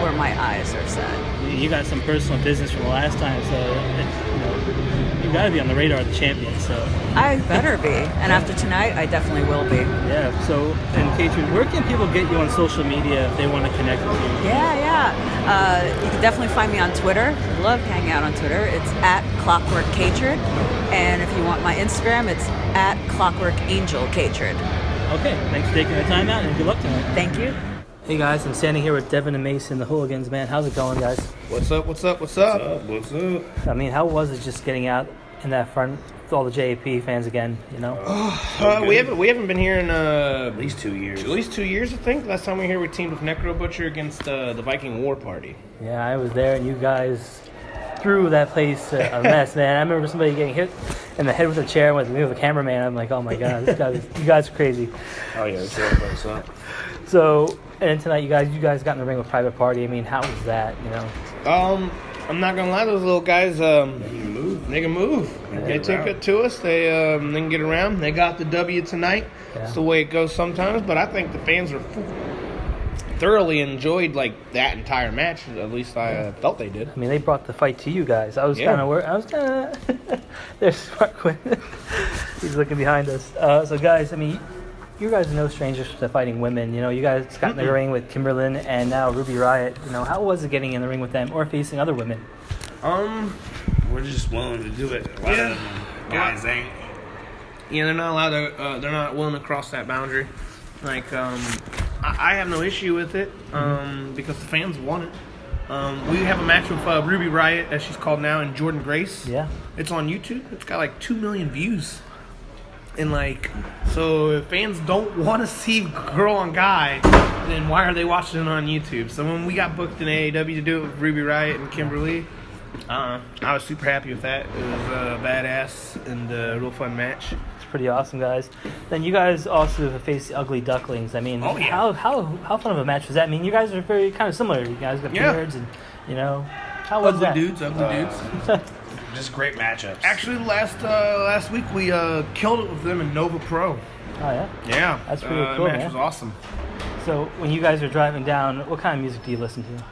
where my eyes are set. You got some personal business from the last time, so you got to be on the radar of the champion. So I better be, and after tonight, I definitely will be. Yeah. So, and Katrin, where can people get you on social media if they want to connect with you? Yeah. You can definitely find me on Twitter. I love hanging out on Twitter. It's at Clockwork Katrin, and if you want my Instagram, it's at Clockwork Angel Katrin. Okay. Thanks for taking the time out, and good luck tonight. Thank you. Hey guys, I'm standing here with Devin and Mason, the Hooligans, man. How's it going, guys? What's up? What's up? What's up? What's up? I mean, how was it just getting out in that front with all the JAP fans again? You know, we haven't been here in at least 2 years. At least 2 years, I think. Last time we were here, we teamed with Necro Butcher against the Viking War Party. Yeah, I was there, and you guys threw that place a mess, man. I remember somebody getting hit in the head with a chair with the cameraman. I'm like, oh my god, you guys are crazy. Oh yeah, it's really close up. So, and tonight you guys got in the ring with Private Party. I mean, how was that? You know. I'm not gonna lie, those little guys, they can move. They took it to us. They can get around. They got the W tonight. Yeah. That's the way it goes sometimes. But I think the fans were thoroughly enjoyed like that entire match. At least I felt they did. I mean, they brought the fight to you guys. I was kind of there's Smart Quinn. He's looking behind us. So guys, I mean, you guys are no strangers to fighting women. You know, you guys got in the ring with Kimberlyn and now Ruby Riott. You know, how was it getting in the ring with them or facing other women? We're just willing to do it. A lot of them guys ain't. Yeah, they're not allowed to. They're not willing to cross that boundary. Like, I have no issue with it because the fans want it. We have a match with Ruby Riott, as she's called now, and Jordan Grace. Yeah. It's on YouTube. It's got like 2 million views. And like, so if fans don't want to see girl on guy, then why are they watching it on YouTube? So when we got booked in AAW to do it with Ruby Riott and Kimberly, I was super happy with that. It was badass and a real fun match. It's pretty awesome, guys. Then you guys also have faced the Ugly Ducklings. I mean, how fun of a match was that? I mean, you guys are very kind of similar. You guys got beards and, you know, how was that? Ugly dudes. Just great matchups. Actually, last week we killed it with them in Nova Pro. Oh yeah. Yeah, that's pretty cool. Match man. was awesome. So when you guys are driving down, what kind of music do you listen to?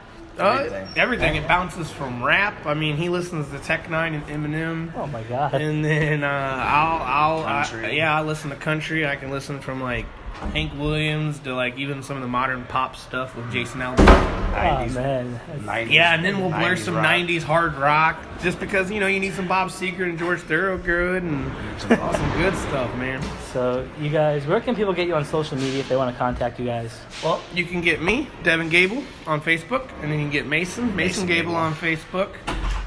Everything. It bounces from rap. I mean, he listens to Tech Nine and Eminem. Oh my god. And then I listen to country. I can listen from like Hank Williams to like even some of the modern pop stuff with Jason Aldean. Oh man. 90s, yeah, and then we'll blur some rock. 90s hard rock just because, you know, you need some Bob Seger and George Thorogood and some good stuff, man. So you guys, where can people get you on social media if they want to contact you guys? Well, you can get me, Devin Gable, on Facebook, and then you can get Mason Gable on Facebook,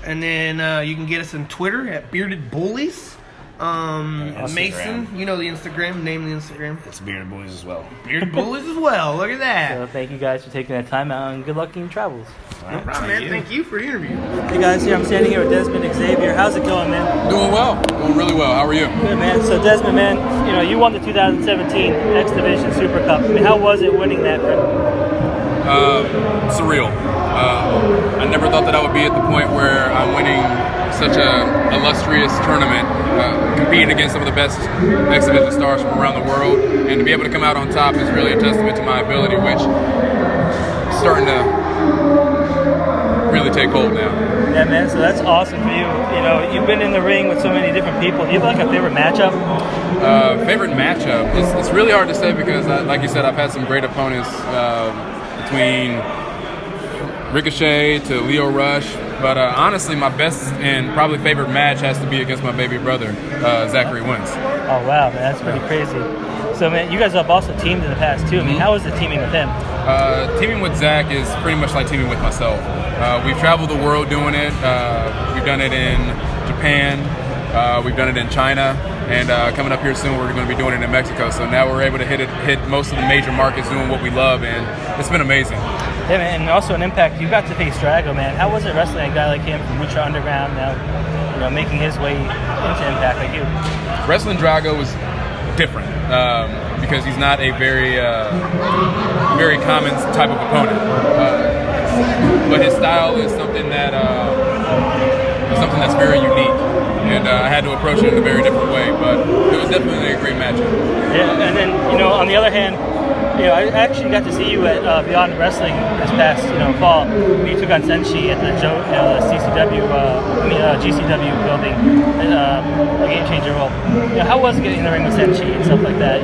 and then you can get us on Twitter at Bearded Bullies. Mason, you know the Instagram, name the Instagram. It's Bearded Boys as well. Bearded Boys as well, look at that. So thank you guys for taking that time out and good luck in your travels. No problem, man. Thank you for the interview. Hey guys, here I'm standing here with Desmond Xavier. How's it going, man? Doing well. Doing really well. How are you? Good, man. So Desmond, man, you know, you won the 2017 X Division Super Cup. I mean, how was it winning that? Surreal. I never thought that I would be at the point where I'm winning such a illustrious tournament, competing against some of the best X Division stars from around the world, and to be able to come out on top is really a testament to my ability, which is starting to really take hold now. Yeah, man, so that's awesome for you. You know, you've been in the ring with so many different people. Do you have like a favorite matchup? Favorite matchup? It's really hard to say because, like you said, I've had some great opponents between Ricochet to Leo Rush. But honestly, my best and probably favorite match has to be against my baby brother, Zachary Wentz. Oh, wow, man, that's pretty crazy. So, man, you guys have also teamed in the past, too. I mean, how was the teaming with him? Teaming with Zach is pretty much like teaming with myself. We've traveled the world doing it. We've done it in Japan. We've done it in China. And coming up here soon, we're going to be doing it in Mexico. So now we're able to hit most of the major markets doing what we love, and it's been amazing. Yeah, man, and also an Impact. You got to face Drago, man. How was it wrestling a guy like him from Lucha Underground now, you know, making his way into Impact like you? Wrestling Drago was different because he's not a very common type of opponent. But his style is something that's very unique. And I had to approach it in a very different way, but it was definitely a great matchup. Yeah, and then, you know, on the other hand, I actually got to see you at Beyond Wrestling this past, fall. You took on Senshi at the CCW, GCW building, a Game Changer role. How was it getting in the ring with Senshi and stuff like that?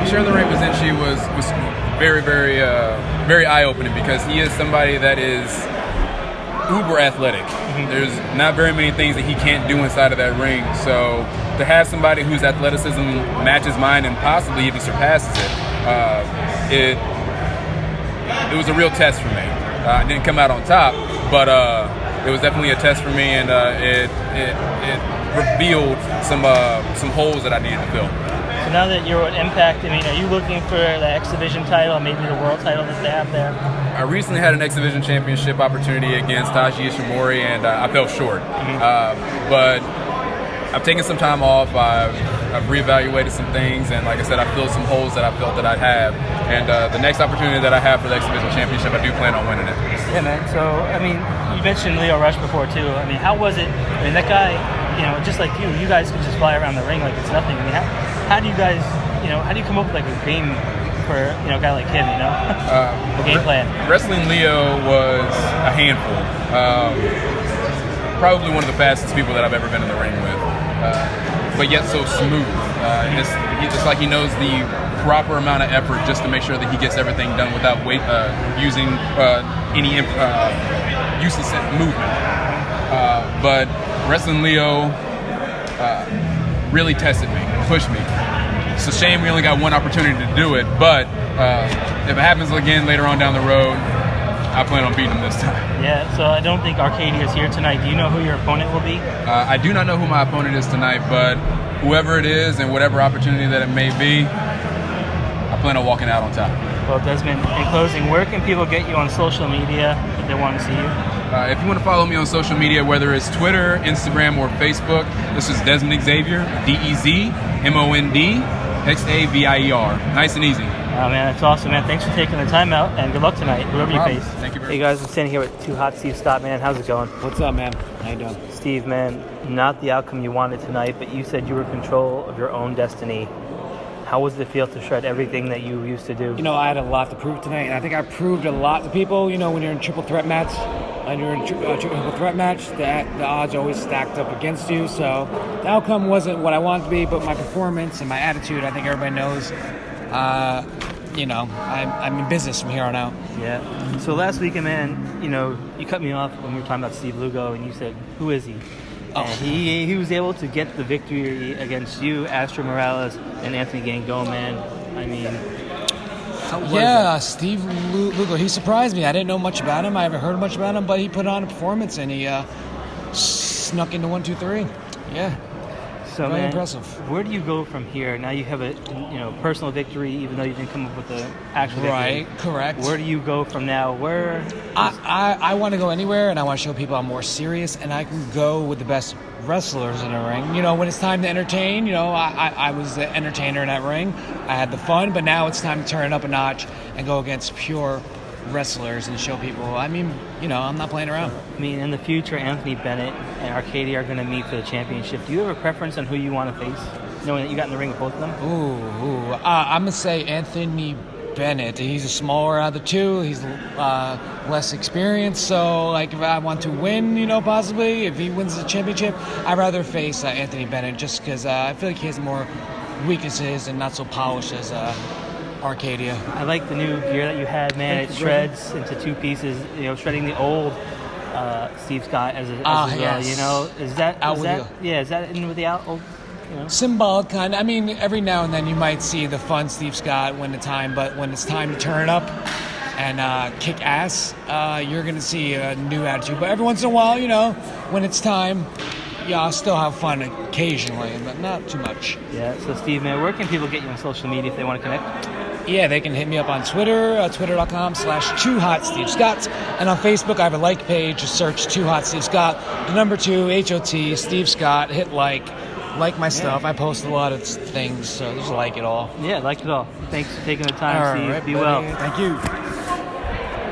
Sharing the ring with Senshi was very, very, very eye-opening because he is somebody that is uber athletic. There's not very many things that he can't do inside of that ring. So to have somebody whose athleticism matches mine and possibly even surpasses it, it was a real test for me. I didn't come out on top, but it was definitely a test for me, and it revealed some holes that I needed to fill. So now that you're at Impact, are you looking for the X Division title, maybe the world title that they have there? I recently had an X Division championship opportunity against Taji Ishimori, and I fell short. But I've taken some time off. I've reevaluated some things, and like I said, I filled some holes that I felt that I'd have. And the next opportunity that I have for the X Division championship, I do plan on winning it. Yeah, man. So, you mentioned Leo Rush before, too. How was it? That guy, just like you guys could just fly around the ring like it's nothing. How do you guys, how do you come up with like a game for, a guy like him, a game plan? Wrestling Leo was a handful. Probably one of the fastest people that I've ever been in the ring with. But yet so smooth. It's like he knows the proper amount of effort just to make sure that he gets everything done without using any useless movement. But wrestling Leo really tested me, pushed me. It's a shame we only got one opportunity to do it, but if it happens again later on down the road, I plan on beating him this time. Yeah, so I don't think Arcadia is here tonight. Do you know who your opponent will be? I do not know who my opponent is tonight, but whoever it is and whatever opportunity that it may be, I plan on walking out on top. Well, Desmond, in closing, where can people get you on social media if they want to see you? If you want to follow me on social media, whether it's Twitter, Instagram, or Facebook, this is Desmond Xavier, DezmondXavier. Nice and easy. Oh, man, that's awesome, man. Thanks for taking the time out, and good luck tonight, whoever you face. Thank you very much. Hey, guys, I'm standing here with Too Hot Steve Scott, man. How's it going? What's up, man? How you doing? Steve, man, not the outcome you wanted tonight, but you said you were in control of your own destiny. How was it feel to shred everything that you used to do? I had a lot to prove tonight, and I think I proved a lot to people. When you're in a triple threat match, the odds are always stacked up against you. So the outcome wasn't what I wanted to be, but my performance and my attitude, I think everybody knows. I'm in business from here on out. Yeah. So last weekend, man, you cut me off when we were talking about Steve Lugo, and you said, "Who is he?" And he was able to get the victory against you, Astro Morales, and Anthony Gango, man. How was it? Steve Lugo, he surprised me. I didn't know much about him. I haven't heard much about him, but he put on a performance, and he snuck into 1, 2, 3. Yeah. So, very man, impressive. Where do you go from here? Now you have a personal victory, even though you didn't come up with the actual victory. Right, correct. Where do you go from now? I want to go anywhere, and I want to show people I'm more serious, and I can go with the best wrestlers in the ring. When it's time to entertain, I was the entertainer in that ring. I had the fun, but now it's time to turn it up a notch and go against pure wrestlers and show people, I'm not playing around. In the future, Anthony Bennett and Arcadia are going to meet for the championship. Do you have a preference on who you want to face, knowing that you got in the ring with both of them? I'm going to say Anthony Bennett. He's a smaller out of the two. He's less experienced, so if I want to win, possibly, if he wins the championship, I'd rather face Anthony Bennett just because I feel like he has more weaknesses and not so polished as Arcadia. I like the new gear that you had, man. It shreds into two pieces. Shredding the old Steve Scott as well. Yes. Is that in with the old? Symbolic kind. Every now and then you might see the fun Steve Scott but when it's time to turn up and kick ass, you're gonna see a new attitude. But every once in a while, when it's time, I'll still have fun occasionally, but not too much. Yeah. So Steve, man, where can people get you on social media if they want to connect? Yeah, they can hit me up on Twitter, twitter.com/TooHotSteveScott. And on Facebook, I have a like page. Just search Too Hot Steve Scott. The number 2, HOT, Steve Scott. Hit like my stuff. I post a lot of things, so just like it all. Yeah, like it all. Thanks for taking the time, all Steve. Right, Be buddy. well. Thank you.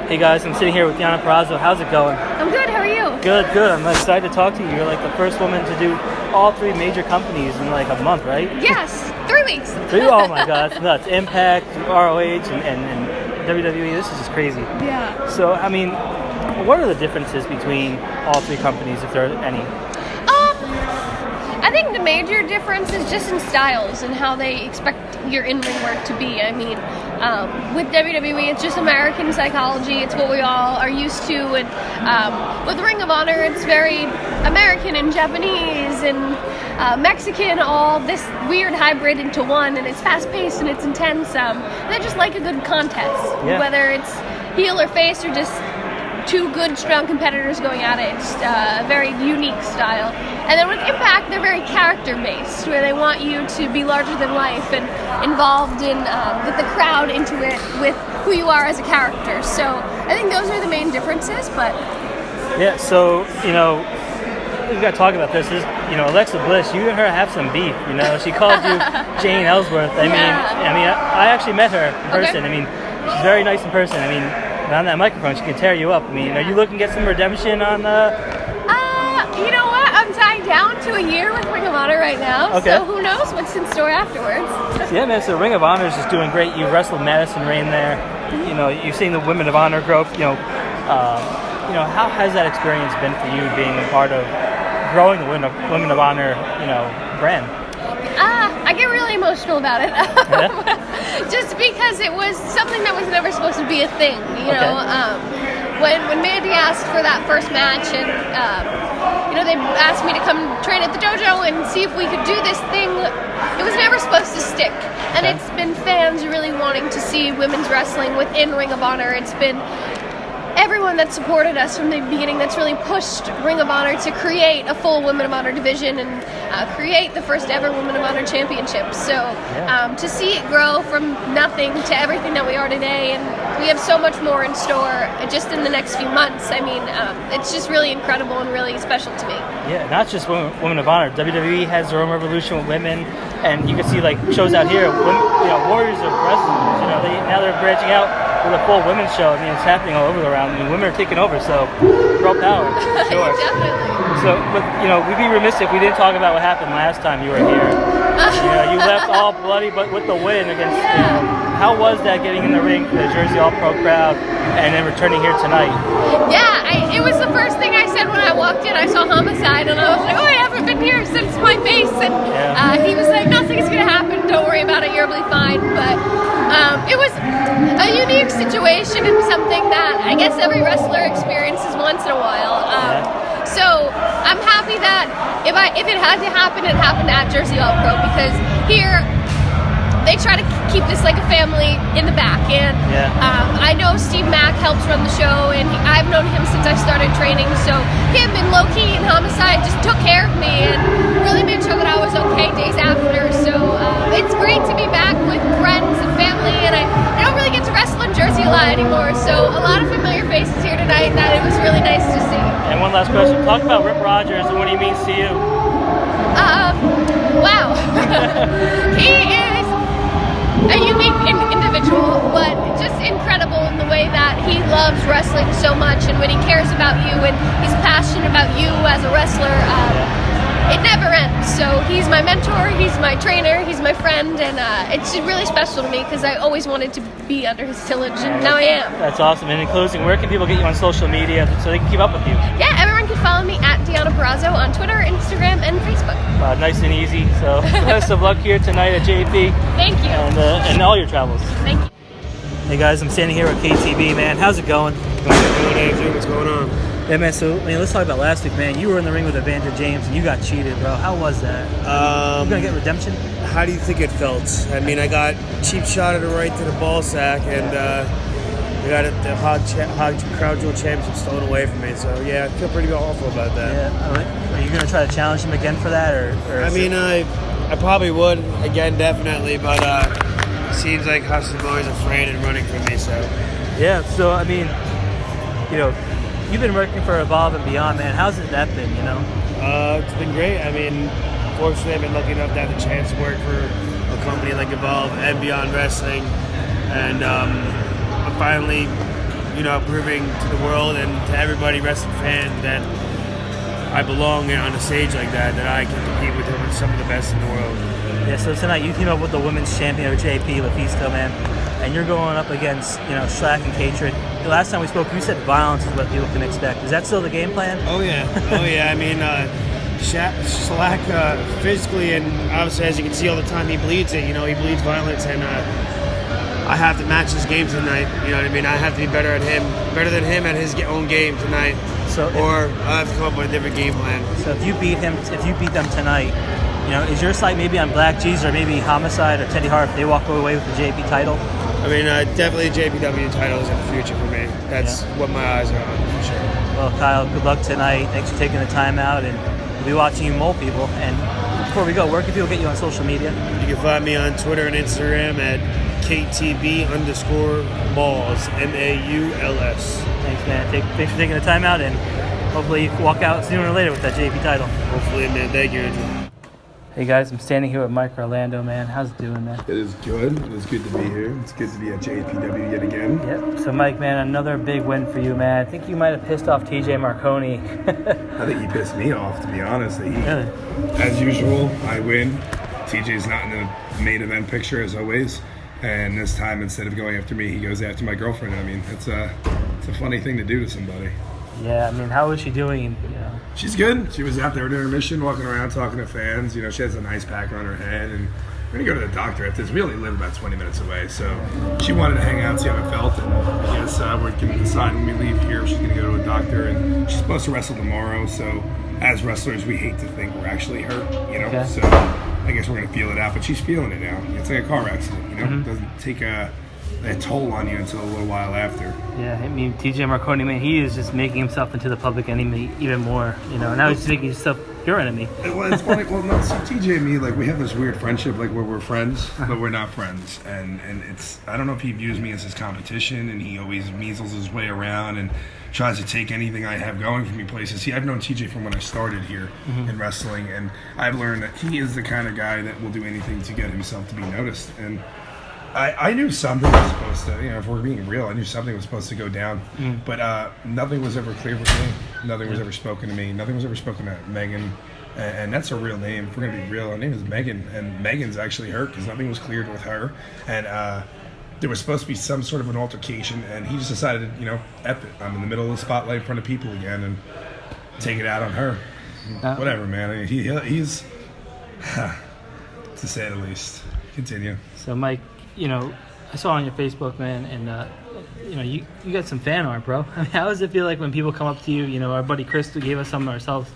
Hey, guys, I'm sitting here with Deonna Purrazzo. How's it going? I'm good. How are you? Good. I'm excited to talk to you. You're like the first woman to do all 3 major companies in like a month, right? Yes. 3 weeks. Oh my God, that's nuts. Impact, ROH, and WWE. This is just crazy. Yeah. So, I mean, what are the differences between all three companies, if there are any? I think the major difference is just in styles and how they expect your in-ring work to be. I mean, with WWE, it's just American psychology. It's what we all are used to. And with Ring of Honor, it's very American and Japanese and Mexican, all this weird hybrid into one. And it's fast-paced and it's intense. And I just like a good contest, whether it's heel or face or just two good, strong competitors going at it. It's a very unique style. And then with Impact, they're very character-based, where they want you to be larger than life and involved in, get the crowd into it with who you are as a character. So I think those are the main differences, but... Yeah, so, you know, we've got to talk about this. You know, Alexa Bliss, you and her have some beef, you know. She called you Jane Ellsworth. I actually met her in person. I mean, she's very nice in person. I mean, on that microphone, she can tear you up. I mean, are you looking to get some redemption on you know what? I'm tied down to a year with Ring of Honor right now, so who knows what's in store afterwards. Yeah, man, so Ring of Honor is just doing great. You wrestled Madison Rayne there. You know, you've seen the Women of Honor growth. You know, how has that experience been for you being a part of growing the Women of Honor, you know, brand? I get really emotional about it. Just because it was something that was never supposed to be a thing, you know. When Mandy asked for that first match and, you know, they asked me to come train at the dojo and see if we could do this thing, it was never supposed to stick. And it's been fans really wanting to see women's wrestling within Ring of Honor. It's been everyone that supported us from the beginning that's really pushed Ring of Honor to create a full Women of Honor division and create the first ever Women of Honor championship. So to see it grow from nothing to everything that we are today, and we have so much more in store just in the next few months. I mean, it's just really incredible and really special to me. Yeah, not just Women of Honor. WWE has their own revolution with women, and you can see like shows out here, Warriors of Wrestling. You know, now they're branching out with a full women's show. I mean, it's happening all over around. I mean, women are taking over, so girl power, for sure. Definitely. So, but, you know, we'd be remiss if we didn't talk about what happened last time you were here. You know, you left all bloody, but with the win against, you know, how was that getting in the ring for the Jersey All-Pro crowd and then returning here tonight? Yeah, it was the first thing I said when I walked in. I saw Homicide, and I was like, oh, I haven't been here since my face. And he was like, nothing's going to happen. Don't worry about it. You'll be fine. But it was a unique situation and something that I guess every wrestler experiences once in a while. So I'm happy that if it had to happen, it happened at Jersey All-Pro, because here they try to keep this like a family in the back. And I know Steve Mack helps run the show, and I've known him since I started training. So him and Loki and Homicide just took care of me and really made sure that I was okay days after. So it's great to be back with friends and family, and I don't really get to wrestle in Jersey a lot anymore. So a lot of familiar faces here tonight that it was really nice to see. And one last question. Talk about Rip Rogers and what he means to you. Wow. He is a unique individual, but just incredible in the way that he loves wrestling so much, and when he cares about you and he's passionate about you as a wrestler, it never ends. So he's my mentor, he's my trainer, he's my friend, and it's really special to me because I always wanted to be under his tillage, and now I am. That's awesome. And in closing, where can people get you on social media so they can keep up with you? Yeah, everyone can follow me at Deonna Purrazzo on Twitter, Instagram, and Facebook. Nice and easy. So best of luck here tonight at JP. Thank you. And all your travels. Thank you. Hey guys, I'm standing here with KTB, man. How's it going? Good, Andrew. What's going on? Yeah, man, so let's talk about last week, man. You were in the ring with Evander James, and you got cheated, bro. How was that? You gonna get redemption? How do you think it felt? I mean, I got cheap shot at right to the ball sack, and I got the Hog Crowd Jewel Championship stolen away from me. So, yeah, I feel pretty awful about that. Yeah. Are you gonna try to challenge him again for that? Or I mean, I probably would, again, definitely, but it seems like Hustler Boy's afraid and running from me, so. Yeah, so, I mean, you know, you've been working for Evolve and Beyond, man. How's that been, you know? It's been great. I mean, fortunately, I've been lucky enough to have the chance to work for a company like Evolve and Beyond Wrestling. And I'm finally, you know, proving to the world and to everybody, wrestling fan, that I belong on a stage like that I can compete with some of the best in the world. Yeah, so tonight you team up with the women's champion of JP, LaFisto, man, and you're going up against, Slack and Katred. The last time we spoke, you said violence is what people can expect. Is that still the game plan? Oh yeah. I mean, Slack physically and obviously, as you can see all the time, he bleeds it. He bleeds violence, and I have to match his game tonight. You know what I mean? I have to be better than him at his own game tonight. Or I have to come up with a different game plan. So if you beat them tonight, is your sight maybe on Black Jeez or maybe Homicide or Teddy Hart if they walk away with the JP title? I mean, definitely JPW title is in the future for me. That's what my eyes are on, for sure. Well, Kyle, good luck tonight. Thanks for taking the time out, and we'll be watching you mold people. And before we go, where can people get you on social media? You can find me on Twitter and Instagram at KTB_Mauls, MAULS. Thanks, man. Thanks for taking the time out, and hopefully you can walk out sooner or later with that JP title. Hopefully, man. Thank you, Andrew. Hey guys, I'm standing here with Mike Orlando, man. How's it doing, man? It is good. It is good to be here. It's good to be at JAPW yet again. Yep. So Mike, man, another big win for you, man. I think you might have pissed off TJ Marconi. I think he pissed me off, to be honest. Really? As usual, I win. TJ's not in the main event picture as always. And this time, instead of going after me, he goes after my girlfriend. I mean, it's a funny thing to do to somebody. Yeah, I mean, how is she doing? She's good. She was out there doing her mission, walking around, talking to fans. She has a nice pack on her head. And we're going to go to the doctor after this. We only live about 20 minutes away. So she wanted to hang out, see how it felt. And I guess we're going to decide when we leave here if she's going to go to a doctor. And she's supposed to wrestle tomorrow. So as wrestlers, we hate to think we're actually hurt, Okay. So I guess we're going to feel it out. But she's feeling it now. It's like a car accident, It doesn't take a toll on you until a little while after. Yeah, I mean, TJ Marconi, man, he is just making himself into the public enemy even more, Now he's just making himself your enemy. Well, it's funny. Well, no, see, TJ and me, we have this weird friendship, where we're friends, but we're not friends. And it's, I don't know if he views me as his competition, and he always measles his way around and tries to take anything I have going for me places. See, I've known TJ from when I started here in wrestling, and I've learned that he is the kind of guy that will do anything to get himself to be noticed. And I knew something was supposed to, if we're being real, I knew something was supposed to go down. But nothing was ever clear with me. Nothing was ever spoken to me. Nothing was ever spoken to Megan. And that's her real name. If we're going to be real, her name is Megan. And Megan's actually hurt because nothing was cleared with her. And there was supposed to be some sort of an altercation. And he just decided, F it. I'm in the middle of the spotlight in front of people again and take it out on her. Whatever, man. I mean, he's, to say the least. Continue. So, Mike, I saw on your Facebook, man, and you got some fan art, bro. I mean, how does it feel like when people come up to you? Our buddy Chris gave us some ourselves.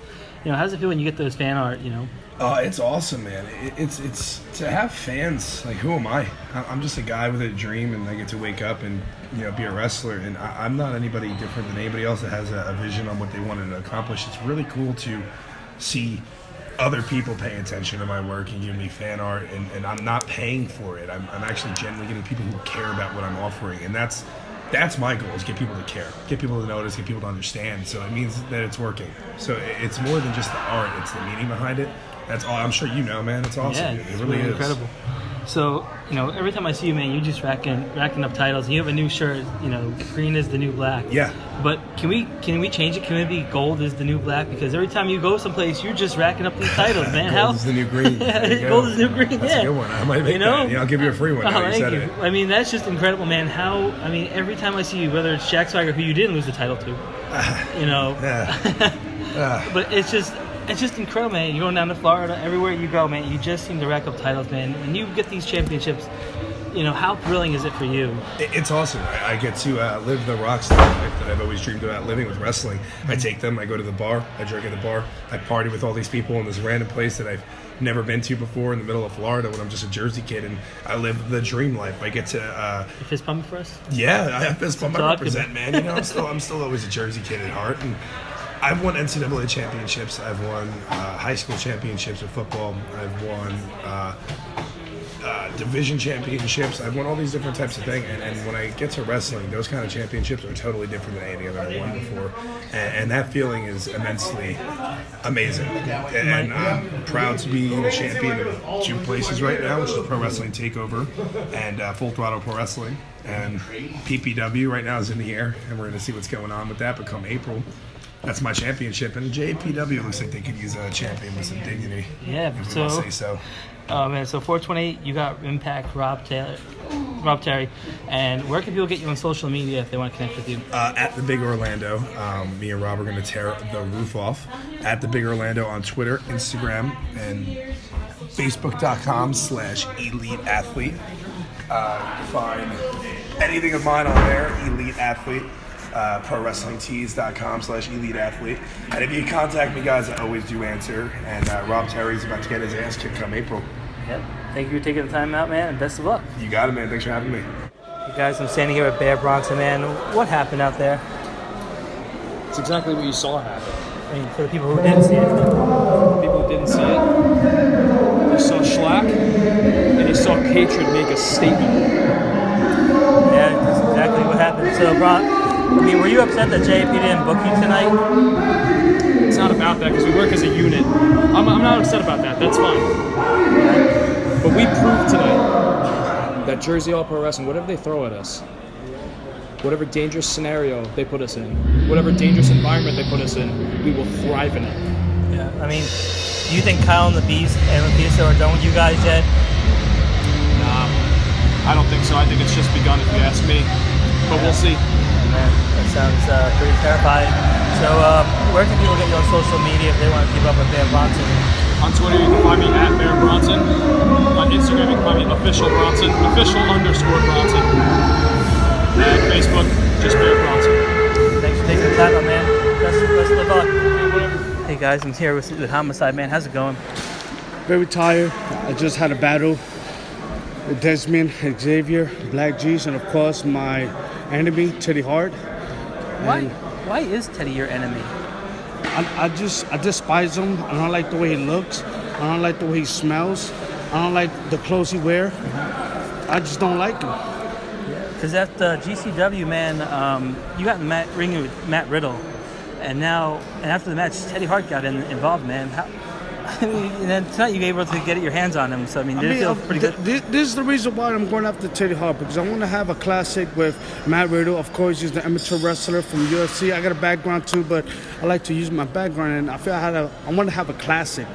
How does it feel when you get those fan art? It's awesome, man. It's to have fans. Who am I? I'm just a guy with a dream, and I get to wake up and be a wrestler. And I'm not anybody different than anybody else that has a vision on what they wanted to accomplish. It's really cool to see other people pay attention to my work and give me fan art, and I'm not paying for it. I'm actually genuinely getting people who care about what I'm offering, and that's my goal, is get people to care, get people to notice, get people to understand. So it means that it's working. So it's more than just the art, it's the meaning behind it. That's all. I'm sure man. It's awesome. Yeah, it really is incredible. So, every time I see you, man, you just racking up titles. You have a new shirt, green is the new black. Yeah. But can we change it? Can it be gold is the new black? Because every time you go someplace, you're just racking up these titles, man. Gold is the new green. Gold is the new green, That's a good one. I might make that. Yeah, I'll give you a free one. Thank you. I mean, that's just incredible, man. Every time I see you, whether it's Jack Swagger, who you didn't lose the title to, but it's just incredible, man. You're going down to Florida, everywhere you go, man, you just seem to rack up titles, man. When you get these championships, how thrilling is it for you? It's awesome. I get to live the rock star life that I've always dreamed about living with wrestling. I take them, I go to the bar, I drink at the bar, I party with all these people in this random place that I've never been to before in the middle of Florida when I'm just a Jersey kid, and I live the dream life. I get to you fist pumping for us? Yeah, I have fist pump. I represent, man. I'm still always a Jersey kid at heart, and I've won NCAA championships. I've won high school championships with football. I've won division championships. I've won all these different types of things. And when I get to wrestling, those kind of championships are totally different than anything I've ever won before. And that feeling is immensely amazing. And I'm proud to be the champion of two places right now, which is Pro Wrestling Takeover and Full Throttle Pro Wrestling. And PPW right now is in the air, and we're going to see what's going on with that. But come April, that's my championship, and JPW looks like they could use a champion with some dignity. Yeah, if we so want to say so. Oh man, so 428, you got Impact, Rob Terry, and where can people get you on social media if they want to connect with you? At the Big Orlando. Me and Rob are going to tear the roof off. At the Big Orlando on Twitter, Instagram, and Facebook.com/Elite Athlete. You can find anything of mine on there, Elite Athlete. ProWrestlingTees.com/Elite Athlete. And if you contact me, guys, I always do answer. And Rob Terry's about to get his ass kicked come April. Yep. Thank you for taking the time out, man, and best of luck. You got it, man. Thanks for having me. You guys, I'm standing here with Bear Bronson, man. What happened out there? It's exactly what you saw happen. I mean, for the people who didn't see it. People who didn't see it, you saw Schlack, and you saw Katred make a statement. Yeah, that's exactly what happened. So, Bron, I mean, were you upset that JAP didn't book you tonight? It's not about that because we work as a unit. I'm not upset about that. That's fine. But we proved tonight that Jersey All Pro Wrestling, whatever they throw at us, whatever dangerous scenario they put us in, whatever dangerous environment they put us in, we will thrive in it. Yeah, I mean, do you think Kyle and the Beast and Mafia are done with you guys yet? Nah, I don't think so. I think it's just begun if you ask me. But we'll see. Man, that sounds pretty terrifying. So, where can people get you on social media if they want to keep up with Bear Bronson? On Twitter, you can find me at Bear Bronson. On Instagram, you can find me official Bronson, official_Bronson. And Facebook, just Bear Bronson. Thanks for taking the time out, man. Best of luck. Hey guys, I'm here with Homicide, man. How's it going? Very tired. I just had a battle with Desmond Xavier, Black Jeez, and of course my enemy, Teddy Hart. Why is Teddy your enemy? I despise him. I don't like the way he looks. I don't like the way he smells. I don't like the clothes he wears. I just don't like him. Because at GCW, man, you got in the ring with Matt Riddle, and after the match, Teddy Hart got involved, man. And then tonight you were able to get your hands on him, so I mean, did it feel pretty good? This is the reason why I'm going after Teddy Hart, because I want to have a classic with Matt Riddle. Of course, he's the amateur wrestler from UFC. I got a background too, but I like to use my background, and I feel I want to have a classic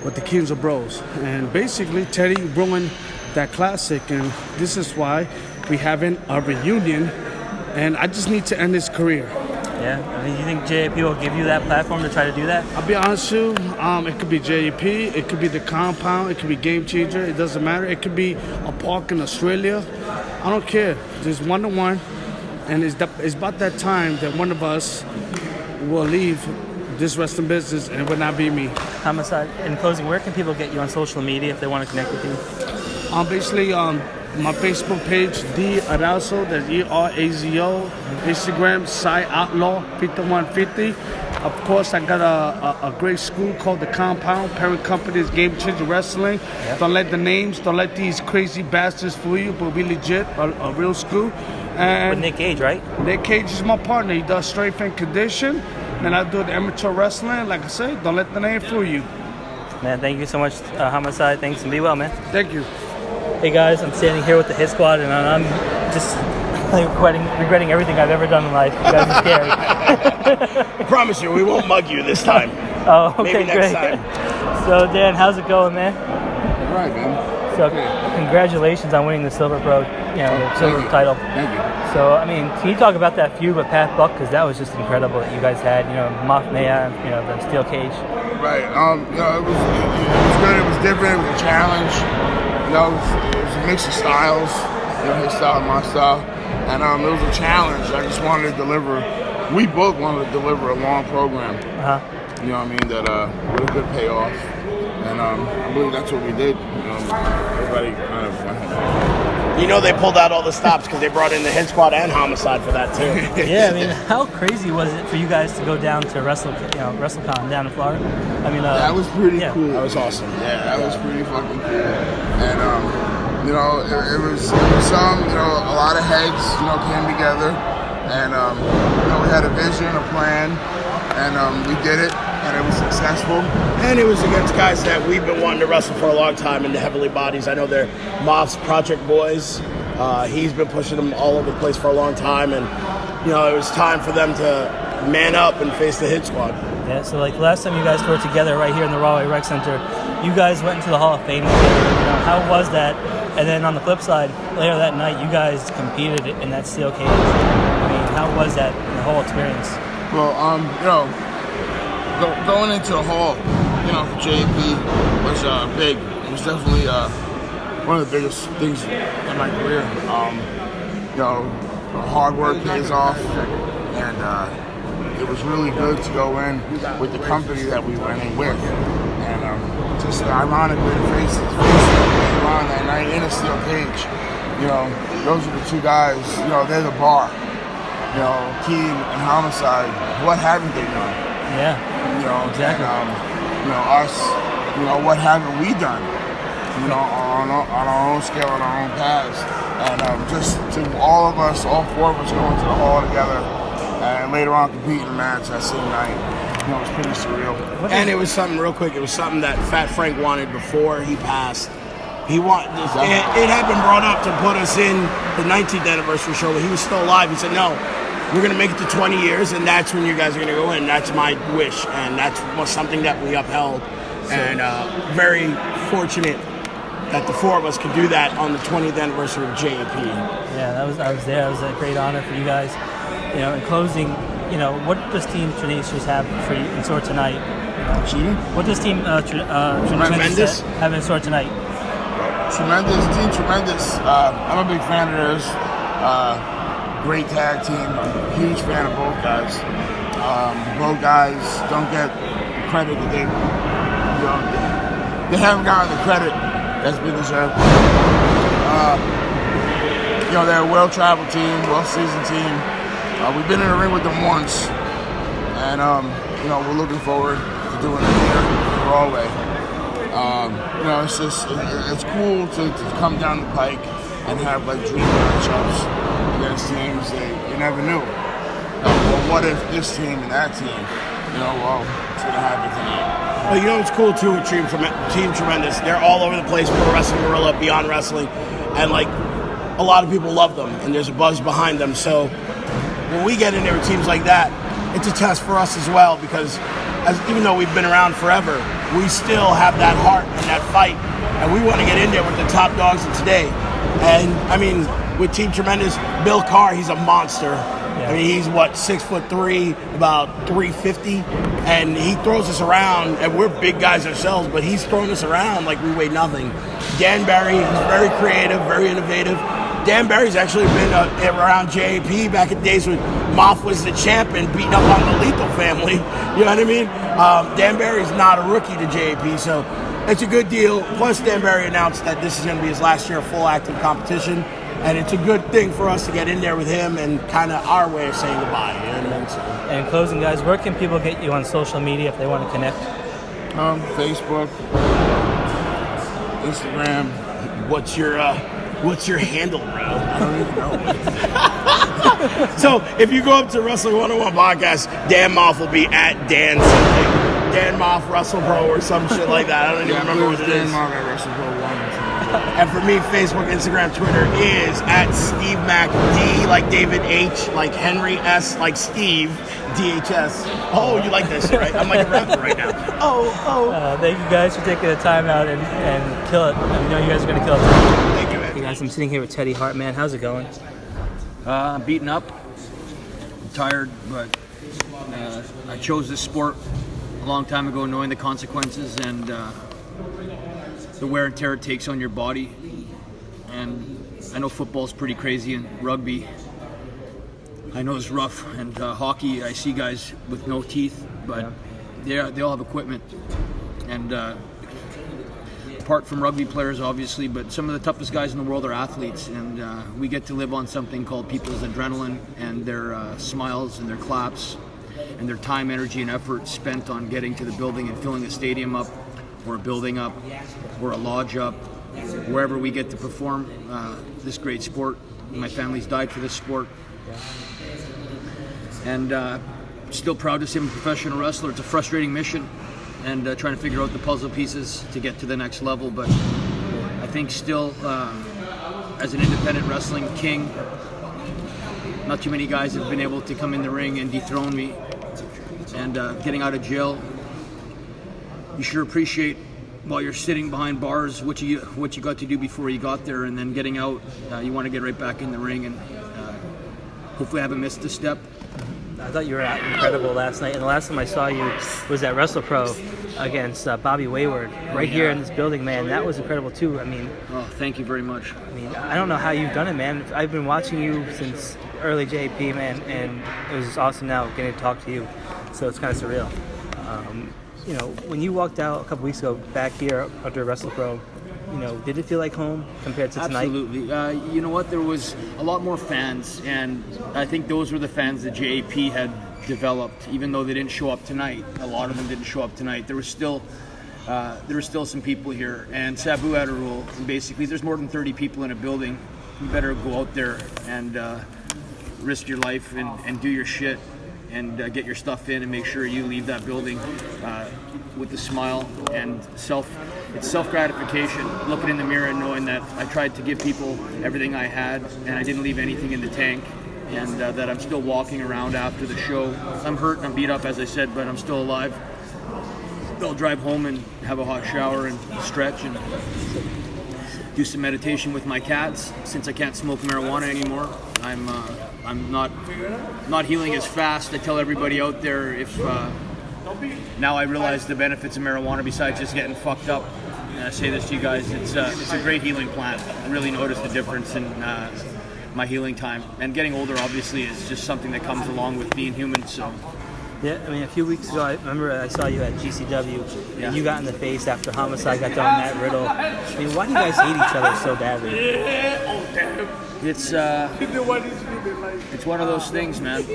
with the Kings of Bros. And basically, Teddy ruined that classic, and this is why we having a reunion, and I just need to end his career. Yeah, I mean, you think JAP will give you that platform to try to do that? I'll be honest with you, it could be JAP, it could be the compound, it could be Game Changer, it doesn't matter. It could be a park in Australia. I don't care. Just 1-to-1, and it's about that time that one of us will leave this wrestling business, and it would not be me. Homicide, in closing, where can people get you on social media if they want to connect with you? Basically, my Facebook page, D Arazo, that's ERAZO. Instagram, Cy Outlaw 5150. Of course, I got a great school called The Compound. Parent company is Game Changer Wrestling. Yep. Don't let the names, don't let these crazy bastards fool you, but we legit, a real school. And with Nick Gage, right? Nick Gage is my partner. He does strength and condition. And I do the amateur wrestling. Like I said, don't let the name fool you. Man, thank you so much, Homicide. Thanks, and be well, man. Thank you. Hey guys, I'm standing here with the Hit Squad, and I'm just regretting everything I've ever done in life. You guys are scary. I promise you, we won't mug you this time. Oh, okay, maybe next great. time. So Dan, how's it going, man? All right, man. So congratulations on winning the Silver Pro, Silver title. Thank you. So I mean, can you talk about that feud with Pat Buck, because that was just incredible that you guys had, Mafia, the steel cage. Right. It was good. It was different. It was a challenge. It was a mix of styles. His style and my style, and it was a challenge. I just wanted to deliver. We both wanted to deliver a long program. You know what I mean? That with a good payoff, and I believe that's what we did. Everybody kind of went home. They pulled out all the stops because they brought in the Hit Squad and Homicide for that too. Yeah, I mean, how crazy was it for you guys to go down to WrestleCon down in Florida? I mean, that was pretty cool. That was awesome. Yeah, that was pretty fucking cool. And it was some, a lot of heads, came together, and we had a vision, a plan, and we did it, and it was successful. And it was against guys that we've been wanting to wrestle for a long time in the heavily bodies. I know they're Maff's Project Boys. He's been pushing them all over the place for a long time, and it was time for them to man up and face the Hit Squad. Yeah, so last time you guys toured together right here in the Rahway Rec Center, you guys went into the Hall of Fame together. How was that? And then on the flip side, later that night, you guys competed in that steel cage. How was that, the whole experience? Well, going into the hall, for JAP was big. It was definitely one of the biggest things in my career. Hard work pays off, and it was really good to go in with the company that we went in with. And just ironically, the faces later on that night in a steel cage, those are the two guys, they're the bar. Keem and Homicide, what haven't they done? Yeah, exactly. And, us, what haven't we done? On our own scale, on our own paths. And just to all of us, all four of us going to the hall together and later on compete in a match that same night. It was pretty surreal. And it was something real quick. It was something that Fat Frank wanted before he passed. It had been brought up to put us in the 19th anniversary show, but he was still alive. He said, no, we're going to make it to 20 years, and that's when you guys are going to go in. That's my wish, and that's something that we upheld. And very fortunate that the four of us could do that on the 20th anniversary of JAP. Yeah, I was there. It was a great honor for you guys. In closing, what does Team Tenacious have for you in store tonight? What does Team Tremendous have in store tonight? Team Tremendous. I'm a big fan of theirs. Great tag team. Huge fan of both guys. Both guys don't get the credit that they haven't gotten the credit that's been deserved. They're a well-traveled team, well-seasoned team. We've been in the ring with them once, and we're looking forward to doing it here in Rahway. It's cool to come down the pike and have dream matchups against teams that you never knew. Well, what if this team and that team? It's gonna happen tonight. Well, it's cool too with Team Tremendous. They're all over the place. Pro Wrestling Gorilla, Beyond Wrestling, and a lot of people love them, and there's a buzz behind them. So when we get in there with teams like that, it's a test for us as well, because even though we've been around forever, we still have that heart and that fight, and we want to get in there with the top dogs of today. And with Team Tremendous, Bill Carr, he's a monster. Yeah. He's 6'3", about 350, and he throws us around, and we're big guys ourselves, but he's throwing us around like we weigh nothing. Dan Barry is very creative, very innovative. Dan Barry's actually been around JAP back in the days when Maff was the champion, beating up on the Lethal family. You know what I mean? Dan Barry's not a rookie to JAP, so it's a good deal. Plus, Dan Barry announced that this is going to be his last year of full active competition, and it's a good thing for us to get in there with him and kind of our way of saying goodbye. You know what I mean? So. And in closing, guys, where can people get you on social media if they want to connect? Facebook, Instagram. What's your handle, bro? I don't even know. So if you go up to Wrestling 101 Podcast, Dan Maff will be at Dan something. Dan Maff Wrestle Pro or some shit like that. I don't even remember what it is. Dan Maff at Wrestle Pro 1. And for me, Facebook, Instagram, Twitter is at Steve Mack D, like David H, like Henry S, like Steve, DHS. Oh, you like this, right? I'm like a rapper right now. Thank you guys for taking the time out and kill it. I know you guys are going to kill it. Thank you, man. Hey guys, I'm sitting here with Teddy Hart, man. How's it going? I'm beaten up. I'm tired, but I chose this sport a long time ago knowing the consequences and the wear and tear it takes on your body. And I know football's pretty crazy and rugby I know it's rough, and hockey I see guys with no teeth, but they all have equipment, and apart from rugby players obviously, but some of the toughest guys in the world are athletes, and we get to live on something called people's adrenaline and their smiles and their claps and their time, energy and effort spent on getting to the building and filling a stadium up or a building up or a lodge up, wherever we get to perform this great sport. My family's died for this sport, and still proud to say I'm a professional wrestler. It's a frustrating mission, and trying to figure out the puzzle pieces to get to the next level, but I think still as an independent wrestling king, not too many guys have been able to come in the ring and dethrone me. And getting out of jail, you sure appreciate while you're sitting behind bars, what you got to do before you got there, and then getting out, you want to get right back in the ring, and hopefully I haven't missed a step. I thought you were incredible last night, and the last time I saw you was at WrestlePro against Bobby Wayward, right here in this building, man. That was incredible too. I mean, oh, thank you very much. I mean, I don't know how you've done it, man. I've been watching you since early JP, man, and it was just awesome now getting to talk to you. So it's kind of surreal. You know, when you walked out a couple weeks ago back here under WrestlePro, you know, did it feel like home compared to tonight? Absolutely. You know what? There was a lot more fans, and I think those were the fans that JAP had developed. Even though they didn't show up tonight, a lot of them didn't show up tonight. There were still some people here, and Sabu had a rule. And basically, there's more than 30 people in a building. You better go out there and risk your life and do your shit and get your stuff in and make sure you leave that building with a smile and it's self-gratification, looking in the mirror and knowing that I tried to give people everything I had and I didn't leave anything in the tank, and that I'm still walking around after the show. I'm hurt and I'm beat up, as I said, but I'm still alive. I'll drive home and have a hot shower and stretch and do some meditation with my cats. Since I can't smoke marijuana anymore, I'm not healing as fast. I tell everybody out there, if now I realize the benefits of marijuana besides just getting fucked up. And I say this to you guys, it's a great healing plant. I really noticed the difference in my healing time. And getting older, obviously, is just something that comes along with being human. So. Yeah, I mean, a few weeks ago, I remember I saw you at GCW, and you got in the face after Homicide got done Matt Riddle. I mean, why do you guys hate each other so badly? It's one of those things, man.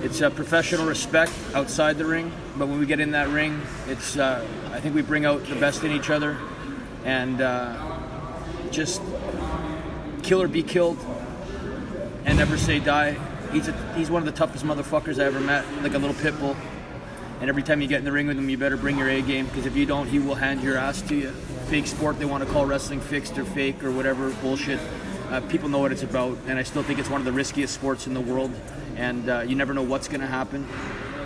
It's professional respect outside the ring, but when we get in that ring, it's I think we bring out the best in each other, and just kill or be killed, and never say die. He's one of the toughest motherfuckers I ever met, like a little pit bull. And every time you get in the ring with him, you better bring your A game, because if you don't, he will hand your ass to you. Fake sport, they want to call wrestling fixed or fake or whatever bullshit. People know what it's about, and I still think it's one of the riskiest sports in the world. And you never know what's going to happen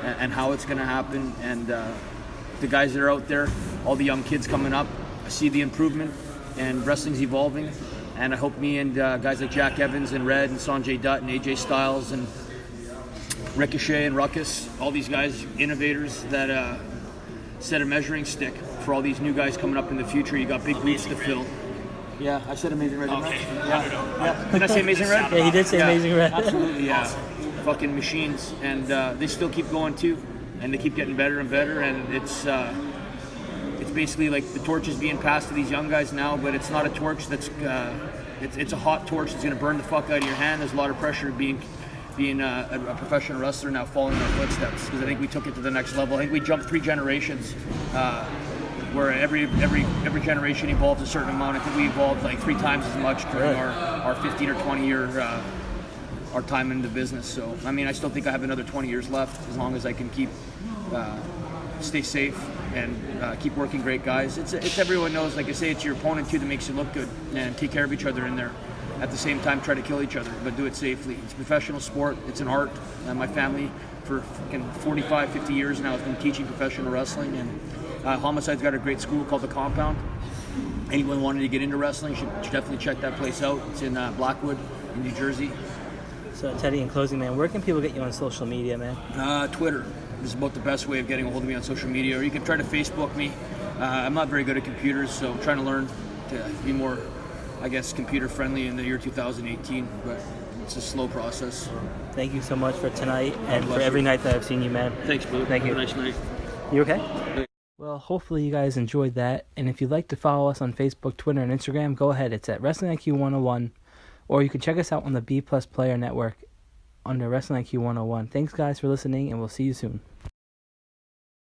and how it's going to happen. And the guys that are out there, all the young kids coming up, I see the improvement, and wrestling's evolving. And I hope me and guys like Jack Evans and Red and Sanjay Dutt and AJ Styles and Ricochet and Ruckus, all these guys, innovators that set a measuring stick for all these new guys coming up in the future. You got big boots to fill. Yeah, I said Amazing Red. Okay. Yeah. Did I say Amazing Red? Yeah, he did say Amazing Red. Absolutely, yeah. Fucking machines. And they still keep going too. And they keep getting better and better. And it's basically like the torch is being passed to these young guys now, but it's not a torch that's it's a hot torch that's going to burn the fuck out of your hand. There's a lot of pressure being a professional wrestler now, following in our footsteps, because I think we took it to the next level. I think we jumped 3 generations, where every generation evolves a certain amount. I think we evolved like 3 times as much during our 15 or 20 year our time in the business. So I mean, I still think I have another 20 years left, as long as I can keep stay safe and keep working great guys. It's everyone knows, like I say, it's your opponent too that makes you look good, and take care of each other in there. At the same time, try to kill each other, but do it safely. It's a professional sport. It's an art. My family for 45, 50 years now has been teaching professional wrestling, and Homicide's got a great school called The Compound. Anyone wanting to get into wrestling should definitely check that place out. It's in Blackwood, in New Jersey. So Teddy, in closing, man, where can people get you on social media, man? Twitter is about the best way of getting a hold of me on social media, or you can try to Facebook me. I'm not very good at computers, so I'm trying to learn to be more, I guess, computer friendly in the year 2018, but it's a slow process. Thank you so much for tonight and for every night that I've seen you, man. Thanks, Blue. Thank you. Have a nice night. You okay? Well, hopefully you guys enjoyed that, and if you'd like to follow us on Facebook, Twitter, and Instagram, go ahead. It's at Wrestling IQ 101, or you can check us out on the B Plus Player Network under Wrestling IQ 101. Thanks, guys, for listening, and we'll see you soon.